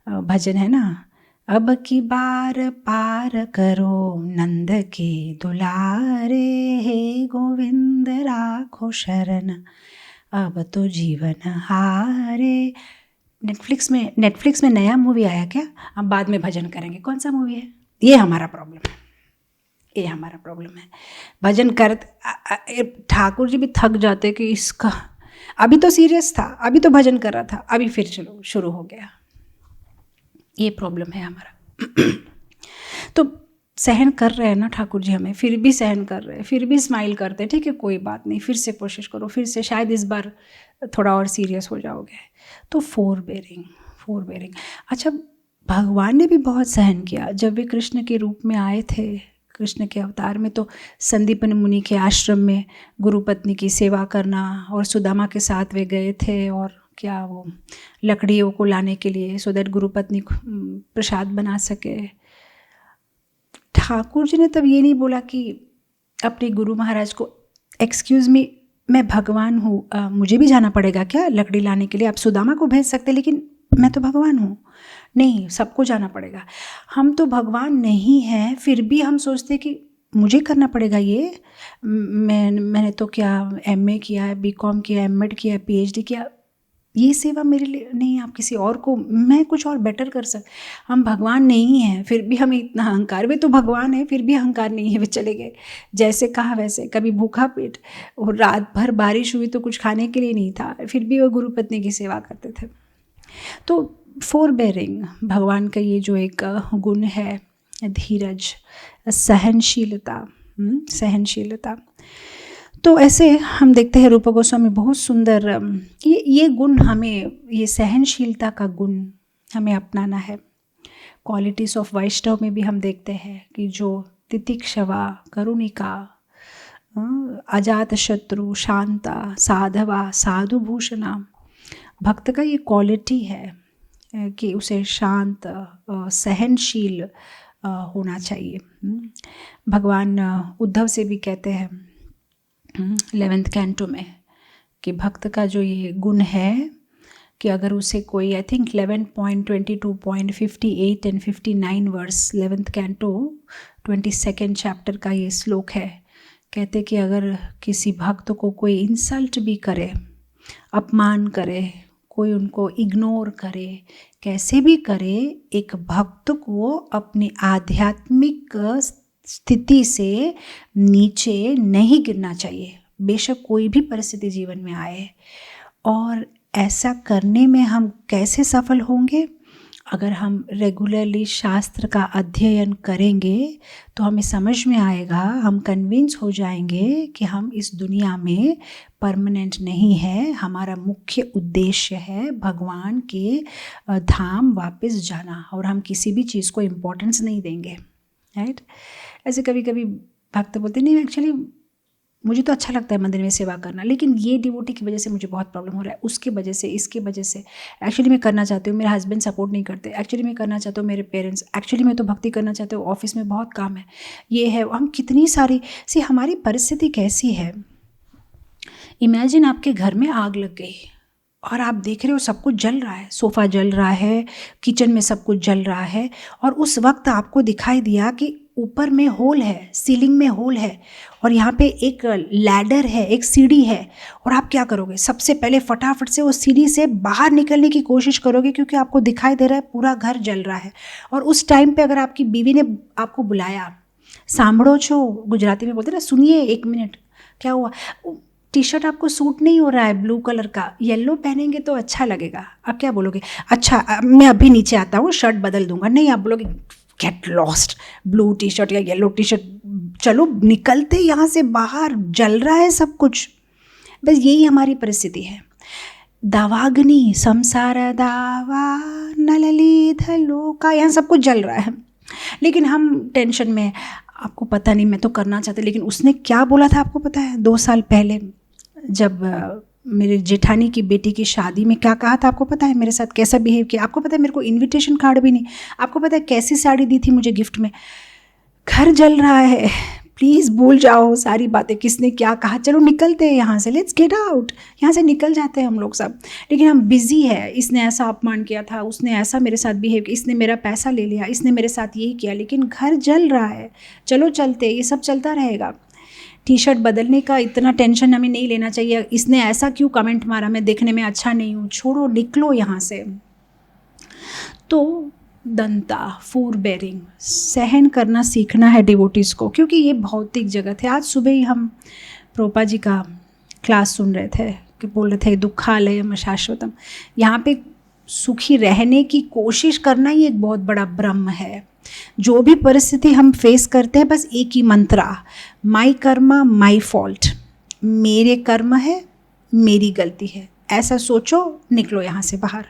S2: भजन है ना, अब की बार पार करो नंद के दुलारे, हे गोविंद राखो शरण अब तो जीवन हारे। नेटफ्लिक्स में नया मूवी आया क्या? हम बाद में भजन करेंगे। कौन सा मूवी है? ये हमारा प्रॉब्लम है। भजन कर ठाकुर जी भी थक जाते कि इसका, अभी तो सीरियस था, अभी तो भजन कर रहा था, अभी फिर चलो शुरू हो गया। ये प्रॉब्लम है हमारा। तो सहन कर रहे हैं ना ठाकुर जी हमें, फिर भी सहन कर रहे हैं, फिर भी स्माइल करते हैं, ठीक है कोई बात नहीं, फिर से कोशिश करो, फिर से शायद इस बार थोड़ा और सीरियस हो जाओगे। तो फोरबेयरिंग। अच्छा भगवान ने भी बहुत सहन किया। जब वे कृष्ण के रूप में आए थे, कृष्ण के अवतार में, तो संदीपन मुनि के आश्रम में गुरु पत्नी की सेवा करना, और सुदामा के साथ वे गए थे और क्या वो लकड़ियों को लाने के लिए, सो दैट गुरु पत्नी प्रसाद बना सके। ठाकुर जी ने तब ये नहीं बोला कि अपने गुरु महाराज को, एक्सक्यूज़ मी, मैं भगवान हूँ, मुझे भी जाना पड़ेगा क्या लकड़ी लाने के लिए? आप सुदामा को भेज सकते, लेकिन मैं तो भगवान हूँ। नहीं, सबको जाना पड़ेगा। हम तो भगवान नहीं हैं, फिर भी हम सोचते कि मुझे करना पड़ेगा ये। मैंने तो क्या MA किया है, BCom किया है, MEd किया है, PhD किया, ये सेवा मेरे लिए नहीं, आप किसी और को, मैं कुछ और बेटर कर हम भगवान नहीं हैं, फिर भी हमें इतना अहंकार। वे तो भगवान है, फिर भी अहंकार नहीं है, वे चले गए जैसे कहा वैसे। कभी भूखा पेट और रात भर बारिश हुई तो कुछ खाने के लिए नहीं था, फिर भी वो गुरु पत्नी की सेवा करते थे। तो फोरबेयरिंग, भगवान का ये जो एक गुण है, धीरज, सहनशीलता, सहनशीलता। तो ऐसे हम देखते हैं रूपा गोस्वामी बहुत सुंदर ये गुण हमें, ये सहनशीलता का गुण हमें अपनाना है। क्वालिटीज़ ऑफ वैष्णव में भी हम देखते हैं कि जो तितिक्षवा, करुणिका, अजात शत्रु, शांता, साधवा, साधुभूषणा, भक्त का ये क्वालिटी है कि उसे शांत, सहनशील होना चाहिए। भगवान उद्धव से भी कहते हैं 11th कैंटो में कि भक्त का जो ये गुण है कि अगर उसे कोई, I think 11.22.58 and 59 verse 11th canto 22nd chapter का ये श्लोक है। कहते कि अगर किसी भक्त को कोई इंसल्ट भी करे, अपमान करे, कोई उनको इग्नोर करे, कैसे भी करे, एक भक्त को अपनी आध्यात्मिक स्थिति से नीचे नहीं गिरना चाहिए, बेशक कोई भी परिस्थिति जीवन में आए। और ऐसा करने में हम कैसे सफल होंगे? अगर हम रेगुलरली शास्त्र का अध्ययन करेंगे तो हमें समझ में आएगा, हम कन्विंस हो जाएंगे कि हम इस दुनिया में परमानेंट नहीं है। हमारा मुख्य उद्देश्य है भगवान के धाम वापस जाना, और हम किसी भी चीज़ को इम्पोर्टेंस नहीं देंगे, राइट। ऐसे कभी कभी भक्त बोलते नहीं, एक्चुअली मुझे तो अच्छा लगता है मंदिर में सेवा करना, लेकिन ये डिवोटी की वजह से मुझे बहुत प्रॉब्लम हो रहा है, उसकी वजह से, इसकी वजह से। एक्चुअली मैं करना चाहती हूँ, मेरे हस्बैंड सपोर्ट नहीं करते। एक्चुअली मैं करना चाहता हूँ, मेरे पेरेंट्स। एक्चुअली मैं तो भक्ति करना चाहती हूँ, ऑफिस में बहुत काम है, ये है। हम कितनी सारी सी, हमारी परिस्थिति कैसी है। इमेजिन आपके घर में आग लग गई और आप देख रहे हो सब कुछ जल रहा है, सोफ़ा जल रहा है, किचन में सब कुछ जल रहा है, और उस वक्त आपको दिखाई दिया कि ऊपर में होल है, सीलिंग में होल है, और यहाँ पे एक लैडर है, एक सीढ़ी है, और आप क्या करोगे? सबसे पहले फटाफट से उस सीढ़ी से बाहर निकलने की कोशिश करोगे, क्योंकि आपको दिखाई दे रहा है पूरा घर जल रहा है। और उस टाइम पे अगर आपकी बीवी ने आपको बुलाया, सांभड़ो छो, गुजराती में बोलते ना, सुनिए एक मिनट, क्या हुआ? टी शर्ट आपको सूट नहीं हो रहा है ब्लू कलर का, येलो पहनेंगे तो अच्छा लगेगा। आप क्या बोलोगे? अच्छा मैं अभी नीचे आता हूँ, शर्ट बदल दूंगा। नहीं, आप बोलोगे get lost, blue T shirt या येलो टी शर्ट, चलो निकलते यहाँ से बाहर, जल रहा है सब कुछ। बस यही हमारी परिस्थिति है। दावाग्नि संसार दावा नललित लोका, यहाँ सब कुछ जल रहा है, लेकिन हम टेंशन में। आपको पता नहीं, मैं तो करना चाहती, लेकिन उसने क्या बोला था आपको पता है? 2 साल पहले जब मेरे जेठानी की बेटी की शादी में क्या कहा था आपको पता है? मेरे साथ कैसा बिहेव किया आपको पता है? मेरे को इनविटेशन कार्ड भी नहीं, आपको पता है कैसी साड़ी दी थी मुझे गिफ्ट में? घर जल रहा है, प्लीज़ भूल जाओ सारी बातें, किसने क्या कहा, चलो निकलते हैं यहाँ से, लेट्स गेट आउट, यहाँ से निकल जाते हैं हम लोग सब। लेकिन हम बिजी है, इसने ऐसा अपमान किया था, उसने ऐसा मेरे साथ बिहेव किया, इसने मेरा पैसा ले लिया, इसने मेरे साथ यही किया, लेकिन घर जल रहा है, चलो चलते, ये सब चलता रहेगा। टी शर्ट बदलने का इतना टेंशन हमें नहीं लेना चाहिए, इसने ऐसा क्यों कमेंट मारा, मैं देखने में अच्छा नहीं हूँ, छोड़ो, निकलो यहाँ से। तो दंता, फोरबेयरिंग, सहन करना सीखना है डिवोटीज़ को, क्योंकि ये भौतिक जगत है। आज सुबह ही हम प्रोपा जी का क्लास सुन रहे थे कि बोल रहे थे दुखालयम शाश्वतम, यहाँ पे सुखी रहने की कोशिश करना ही एक बहुत बड़ा ब्रह्म है। जो भी परिस्थिति हम फेस करते हैं, बस एक ही मंत्रा, माई कर्मा माई फॉल्ट, मेरे कर्म है, मेरी गलती है, ऐसा सोचो, निकलो यहाँ से बाहर।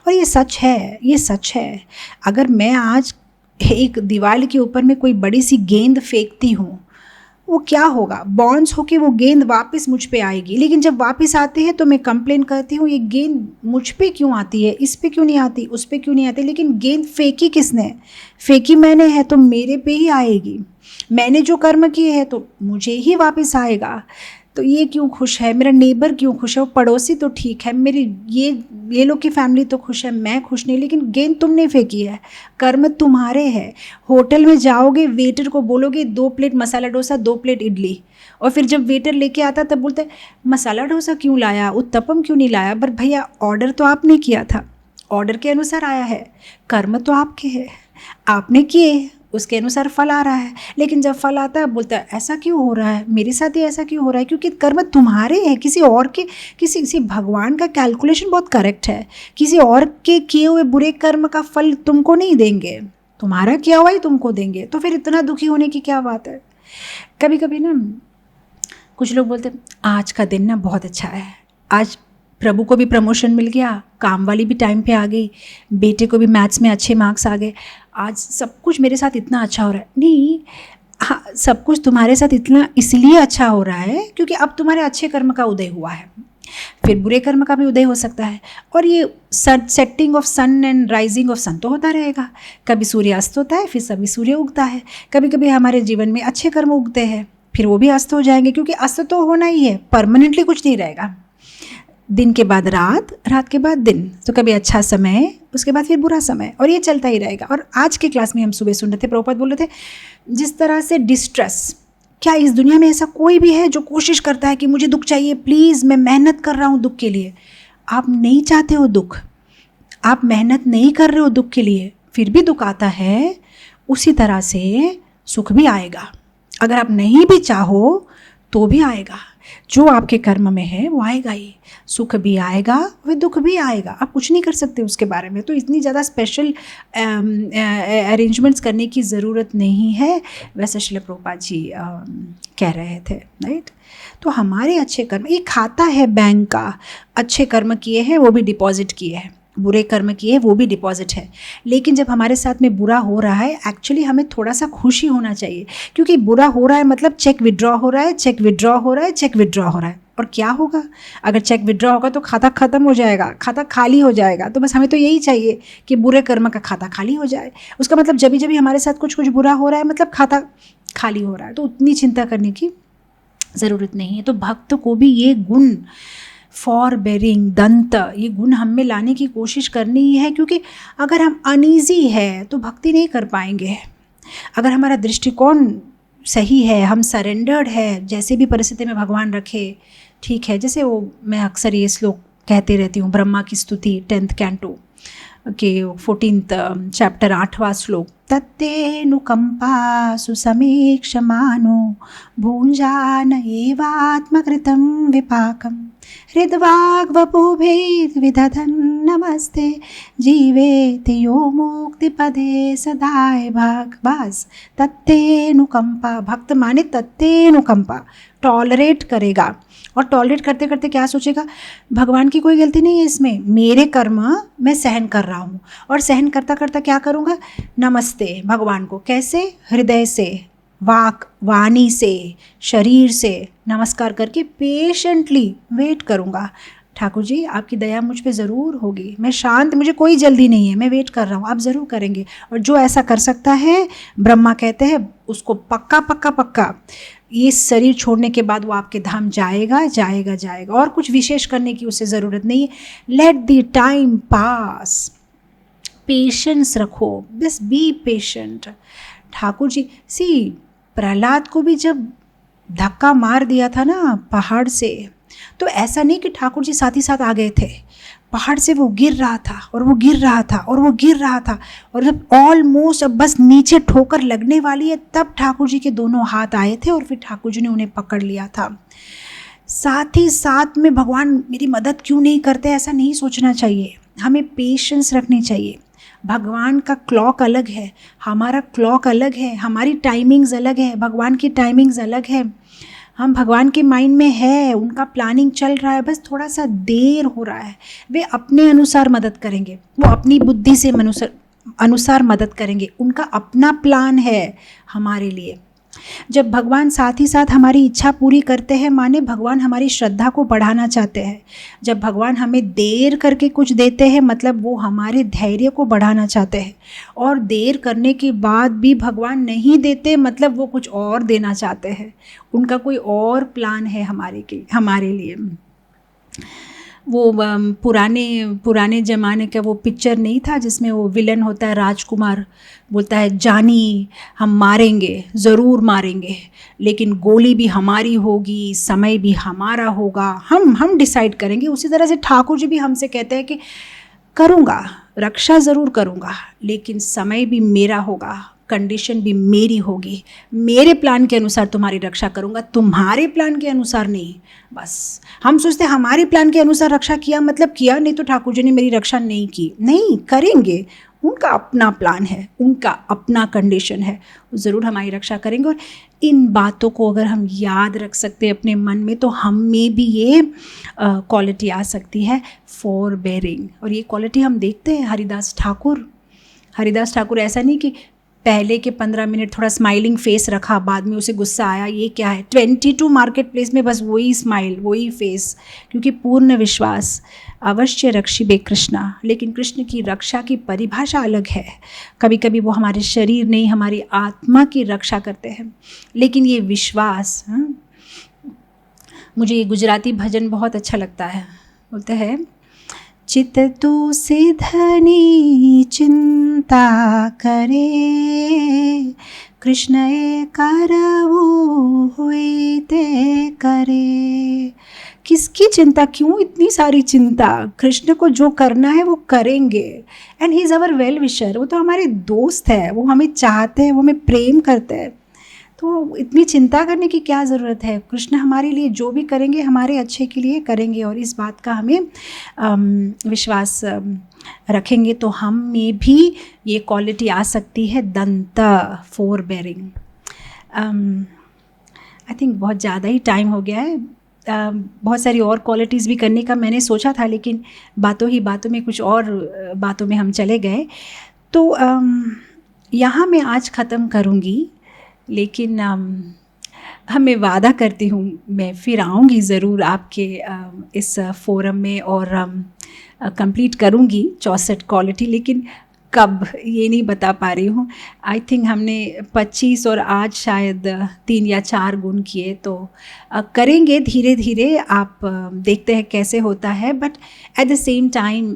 S2: और ये सच है, ये सच है। अगर मैं आज एक दीवार के ऊपर में कोई बड़ी सी गेंद फेंकती हूँ, वो क्या होगा, बाउंस होके वो गेंद वापस मुझ पे आएगी। लेकिन जब वापस आती है तो मैं कंप्लेन करती हूँ, ये गेंद मुझ पे क्यों आती है, इस पे क्यों नहीं आती, उस पे क्यों नहीं आती। लेकिन गेंद फेंकी किसने, फेंकी मैंने है तो मेरे पे ही आएगी। मैंने जो कर्म किए हैं तो मुझे ही वापस आएगा। तो ये क्यों खुश है, मेरा नेबर क्यों खुश है, वो पड़ोसी तो ठीक है, मेरी ये लोग की फैमिली तो खुश है, मैं खुश नहीं। लेकिन गेंद तुमने फेंकी है, कर्म तुम्हारे है। होटल में जाओगे, वेटर को बोलोगे 2 प्लेट मसाला डोसा, 2 प्लेट इडली, और फिर जब वेटर लेके आता तब बोलते मसाला डोसा क्यों लाया, उत्तपम क्यों नहीं लाया। पर भैया ऑर्डर तो आपने किया था, ऑर्डर के अनुसार आया है, कर्म तो आपके है, आपने किए, उसके अनुसार फल आ रहा है। लेकिन जब फल आता है बोलता है ऐसा क्यों हो रहा है, मेरे साथ ही ऐसा क्यों हो रहा है, क्योंकि कर्म तुम्हारे हैं, किसी और के, किसी भगवान का कैलकुलेशन बहुत करेक्ट है। किसी और के किए हुए बुरे कर्म का फल तुमको नहीं देंगे, तुम्हारा किया हुआ ही तुमको देंगे। तो फिर इतना दुखी होने की क्या बात है। कभी कभी ना कुछ लोग बोलते आज का दिन ना बहुत अच्छा है, आज प्रभु को भी प्रमोशन मिल गया, काम वाली भी टाइम पे आ गई, बेटे को भी मैथ्स में अच्छे मार्क्स आ गए, आज सब कुछ मेरे साथ इतना अच्छा हो रहा है। नहीं, हाँ, सब कुछ तुम्हारे साथ इतना इसलिए अच्छा हो रहा है क्योंकि अब तुम्हारे अच्छे कर्म का उदय हुआ है, फिर बुरे कर्म का भी उदय हो सकता है। और ये setting of sun and rising of sun तो होता रहेगा, कभी सूर्य अस्त होता है, फिर कभी सूर्य उगता है। कभी कभी हमारे जीवन में अच्छे कर्म उगते हैं, फिर वो भी अस्त हो जाएंगे, क्योंकि अस्त तो होना ही है, परमानेंटली कुछ नहीं रहेगा। दिन के बाद रात, रात के बाद दिन, तो कभी अच्छा समय, उसके बाद फिर बुरा समय, और ये चलता ही रहेगा। और आज के क्लास में हम सुबह सुन रहे थे, प्रभुपाद बोल रहे थे जिस तरह से डिस्ट्रेस, क्या इस दुनिया में ऐसा कोई भी है जो कोशिश करता है कि मुझे दुख चाहिए, प्लीज़ मैं मेहनत कर रहा हूँ दुख के लिए। आप नहीं चाहते हो दुख, आप मेहनत नहीं कर रहे हो दुख के लिए, फिर भी दुख आता है। उसी तरह से सुख भी आएगा, अगर आप नहीं भी चाहो तो भी आएगा। जो आपके कर्म में है वो आएगा ही, सुख भी आएगा, वह दुख भी आएगा, आप कुछ नहीं कर सकते उसके बारे में। तो इतनी ज़्यादा स्पेशल अरेंजमेंट्स करने की ज़रूरत नहीं है, वैसे श्रील प्रभुपाद जी कह रहे थे, राइट। तो हमारे अच्छे कर्म, एक खाता है बैंक का, अच्छे कर्म किए हैं वो भी डिपॉजिट किए हैं, बुरे कर्म किए वो भी डिपॉजिट है। लेकिन जब हमारे साथ में बुरा हो रहा है, एक्चुअली हमें थोड़ा सा खुशी होना चाहिए, क्योंकि बुरा हो रहा है मतलब चेक विड्रॉ हो रहा है, चेक विड्रॉ हो रहा है, चेक विड्रॉ हो रहा है। और क्या होगा, अगर चेक विड्रॉ होगा तो खाता खत्म हो जाएगा, खाता खाली हो जाएगा। तो बस हमें तो यही चाहिए कि बुरे कर्म का खाता खाली हो जाए। उसका मतलब जब भी हमारे साथ कुछ कुछ बुरा हो रहा है मतलब खाता खाली हो रहा है, तो उतनी चिंता करने की ज़रूरत नहीं है। तो भक्त को भी ये गुण फॉर बेरिंग, दंत, ये गुण हम में लाने की कोशिश करनी ही है, क्योंकि अगर हम अनईजी है तो भक्ति नहीं कर पाएंगे। अगर हमारा दृष्टिकोण सही है, हम सरेंडर्ड है, जैसे भी परिस्थिति में भगवान रखे, ठीक है। जैसे वो मैं अक्सर ये श्लोक कहते रहती हूँ, ब्रह्मा की स्तुति 10th कैंटो के 14th चैप्टर 8वां श्लोक, तत्तेऽनुकंपा सुसमीक्षमानो भुञ्जान एवात्मकृतं विपाकं हृद्वाग्वपुभेद विदधन् नमस्ते जीवेति यो मुक्तिपदे सदाय भाग। बस तत्तेऽनुकंपा, भक्त माने तत्तेऽनुकंपा, टॉलरेट करेगा। और टॉलरेट करते करते क्या सोचेगा, भगवान की कोई गलती नहीं है इसमें, मेरे कर्म मैं सहन कर रहा हूँ। और सहन करता करता क्या करूँगा, नमस्ते भगवान को, कैसे, हृदय से, वाणी से, शरीर से नमस्कार करके पेशेंटली वेट करूँगा। ठाकुर जी आपकी दया मुझ पे ज़रूर होगी, मैं शांत, मुझे कोई जल्दी नहीं है, मैं वेट कर रहा हूँ, आप ज़रूर करेंगे। और जो ऐसा कर सकता है, ब्रह्मा कहते हैं उसको पक्का पक्का पक्का ये शरीर छोड़ने के बाद वो आपके धाम जाएगा जाएगा जाएगा। और कुछ विशेष करने की उसे ज़रूरत नहीं है। Let the time pass, patience रखो, बस बी पेशेंट। ठाकुर जी सी प्रहलाद को भी जब धक्का मार दिया था ना पहाड़ से, तो ऐसा नहीं कि ठाकुर जी साथ ही साथ आ गए थे, पहाड़ से वो गिर रहा था और वो गिर रहा था और वो गिर रहा था, और जब ऑलमोस्ट अब बस नीचे ठोकर लगने वाली है तब ठाकुर जी के दोनों हाथ आए थे और फिर ठाकुर जी ने उन्हें पकड़ लिया था। साथ ही साथ में भगवान मेरी मदद क्यों नहीं करते, ऐसा नहीं सोचना चाहिए, हमें पेशेंस रखनी चाहिए। भगवान का क्लॉक अलग है, हमारा क्लॉक अलग है, हमारी टाइमिंग्स अलग है, भगवान की टाइमिंग्स अलग है। हम भगवान के माइंड में है, उनका प्लानिंग चल रहा है, बस थोड़ा सा देर हो रहा है। वे अपने अनुसार मदद करेंगे, वो अपनी बुद्धि से अनुसार मदद करेंगे, उनका अपना प्लान है हमारे लिए। जब भगवान साथ ही साथ हमारी इच्छा पूरी करते हैं, माने भगवान हमारी श्रद्धा को बढ़ाना चाहते हैं। जब भगवान हमें देर करके कुछ देते हैं, मतलब वो हमारे धैर्य को बढ़ाना चाहते हैं। और देर करने के बाद भी भगवान नहीं देते, मतलब वो कुछ और देना चाहते हैं। उनका कोई और प्लान है हमारे लिए। वो पुराने ज़माने का वो पिक्चर नहीं था जिसमें वो विलन होता है, राजकुमार बोलता है, जानी हम मारेंगे, ज़रूर मारेंगे, लेकिन गोली भी हमारी होगी, समय भी हमारा होगा, हम डिसाइड करेंगे। उसी तरह से ठाकुर जी भी हमसे कहते हैं कि करूँगा, रक्षा ज़रूर करूँगा, लेकिन समय भी मेरा होगा, कंडीशन भी मेरी होगी, मेरे प्लान के अनुसार तुम्हारी रक्षा करूँगा, तुम्हारे प्लान के अनुसार नहीं। बस हम सोचते हैं हमारे प्लान के अनुसार रक्षा किया मतलब किया, नहीं तो ठाकुर जी ने मेरी रक्षा नहीं की। नहीं करेंगे, उनका अपना प्लान है, उनका अपना कंडीशन है, वो ज़रूर हमारी रक्षा करेंगे। और इन बातों को अगर हम याद रख सकते हैं अपने मन में, तो हम में भी ये क्वालिटी आ सकती है, फॉरबेयरिंग। और ये क्वालिटी हम देखते हैं हरिदास ठाकुर ऐसा नहीं कि पहले के 15 मिनट थोड़ा स्माइलिंग फेस रखा, बाद में उसे गुस्सा आया, ये क्या है। 22 मार्केट प्लेस में बस वही स्माइल, वही फेस, क्योंकि पूर्ण विश्वास अवश्य रक्षिबे कृष्णा। लेकिन कृष्ण की रक्षा की परिभाषा अलग है। कभी कभी वो हमारे शरीर नहीं, हमारी आत्मा की रक्षा करते हैं। लेकिन ये विश्वास, मुझे ये गुजराती भजन बहुत अच्छा लगता है। बोलते हैं, चित तो से धनी चिंता करे, कृष्ण ए करवो हुए ते करे। किसकी चिंता, क्यों इतनी सारी चिंता? कृष्ण को जो करना है वो करेंगे। And he is our well wisher, वो तो हमारे दोस्त है, वो हमें चाहते हैं, वो हमें प्रेम करते हैं। तो इतनी चिंता करने की क्या ज़रूरत है? कृष्ण हमारे लिए जो भी करेंगे हमारे अच्छे के लिए करेंगे। और इस बात का हमें विश्वास रखेंगे तो हम में भी ये क्वालिटी आ सकती है, दंत, फॉरबेयरिंग। आई थिंक बहुत ज़्यादा ही टाइम हो गया है। बहुत सारी और क्वालिटीज़ भी करने का मैंने सोचा था, लेकिन बातों में कुछ और बातों में हम चले गए। तो यहाँ मैं आज ख़त्म करूँगी, लेकिन मैं वादा करती हूँ मैं फिर आऊँगी ज़रूर आपके इस फोरम में और कंप्लीट करूँगी 64 क्वालिटी। लेकिन कब ये नहीं बता पा रही हूँ। आई थिंक हमने 25 और आज शायद 3 या 4 गुण किए, तो करेंगे धीरे धीरे। आप देखते हैं कैसे होता है। But at the same time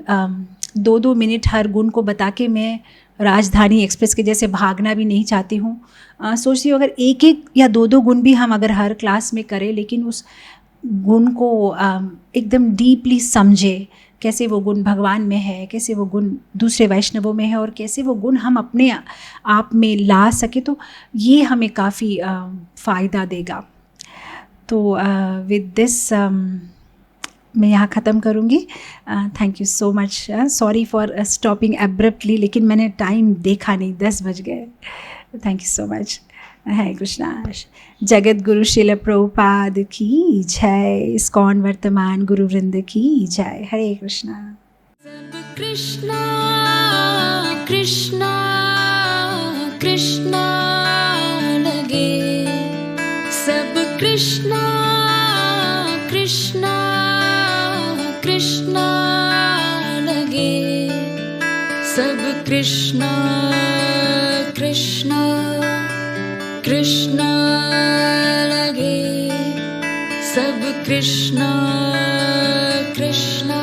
S2: 2-2 minute हर गुण को बता के मैं राजधानी एक्सप्रेस के जैसे भागना भी नहीं चाहती हूँ। सोचती हूँ अगर 1-1 या 2-2 गुण भी हम अगर हर क्लास में करें, लेकिन उस गुण को एकदम डीपली समझे, कैसे वो गुण भगवान में है, कैसे वो गुण दूसरे वैष्णवों में है और कैसे वो गुण हम अपने आप में ला सके, तो ये हमें काफ़ी फ़ायदा देगा। तो विद दिस मैं यहाँ ख़त्म करूँगी। Thank you so much. Sorry for stopping abruptly, लेकिन मैंने टाइम देखा नहीं, 10 बज गए। Thank you so much. Hare Krishna. जगत गुरु शिल प्रभुपाद की जय। इस्कॉन वर्तमान गुरु वृंद की जय। हरे कृष्णा।
S3: सब कृष्णा कृष्णा कृष्णा लगे, सब कृष्णा कृष्णा कृष्णा लगे, सब कृष्णा कृष्णा कृष्णा लगे, सब कृष्णा कृष्णा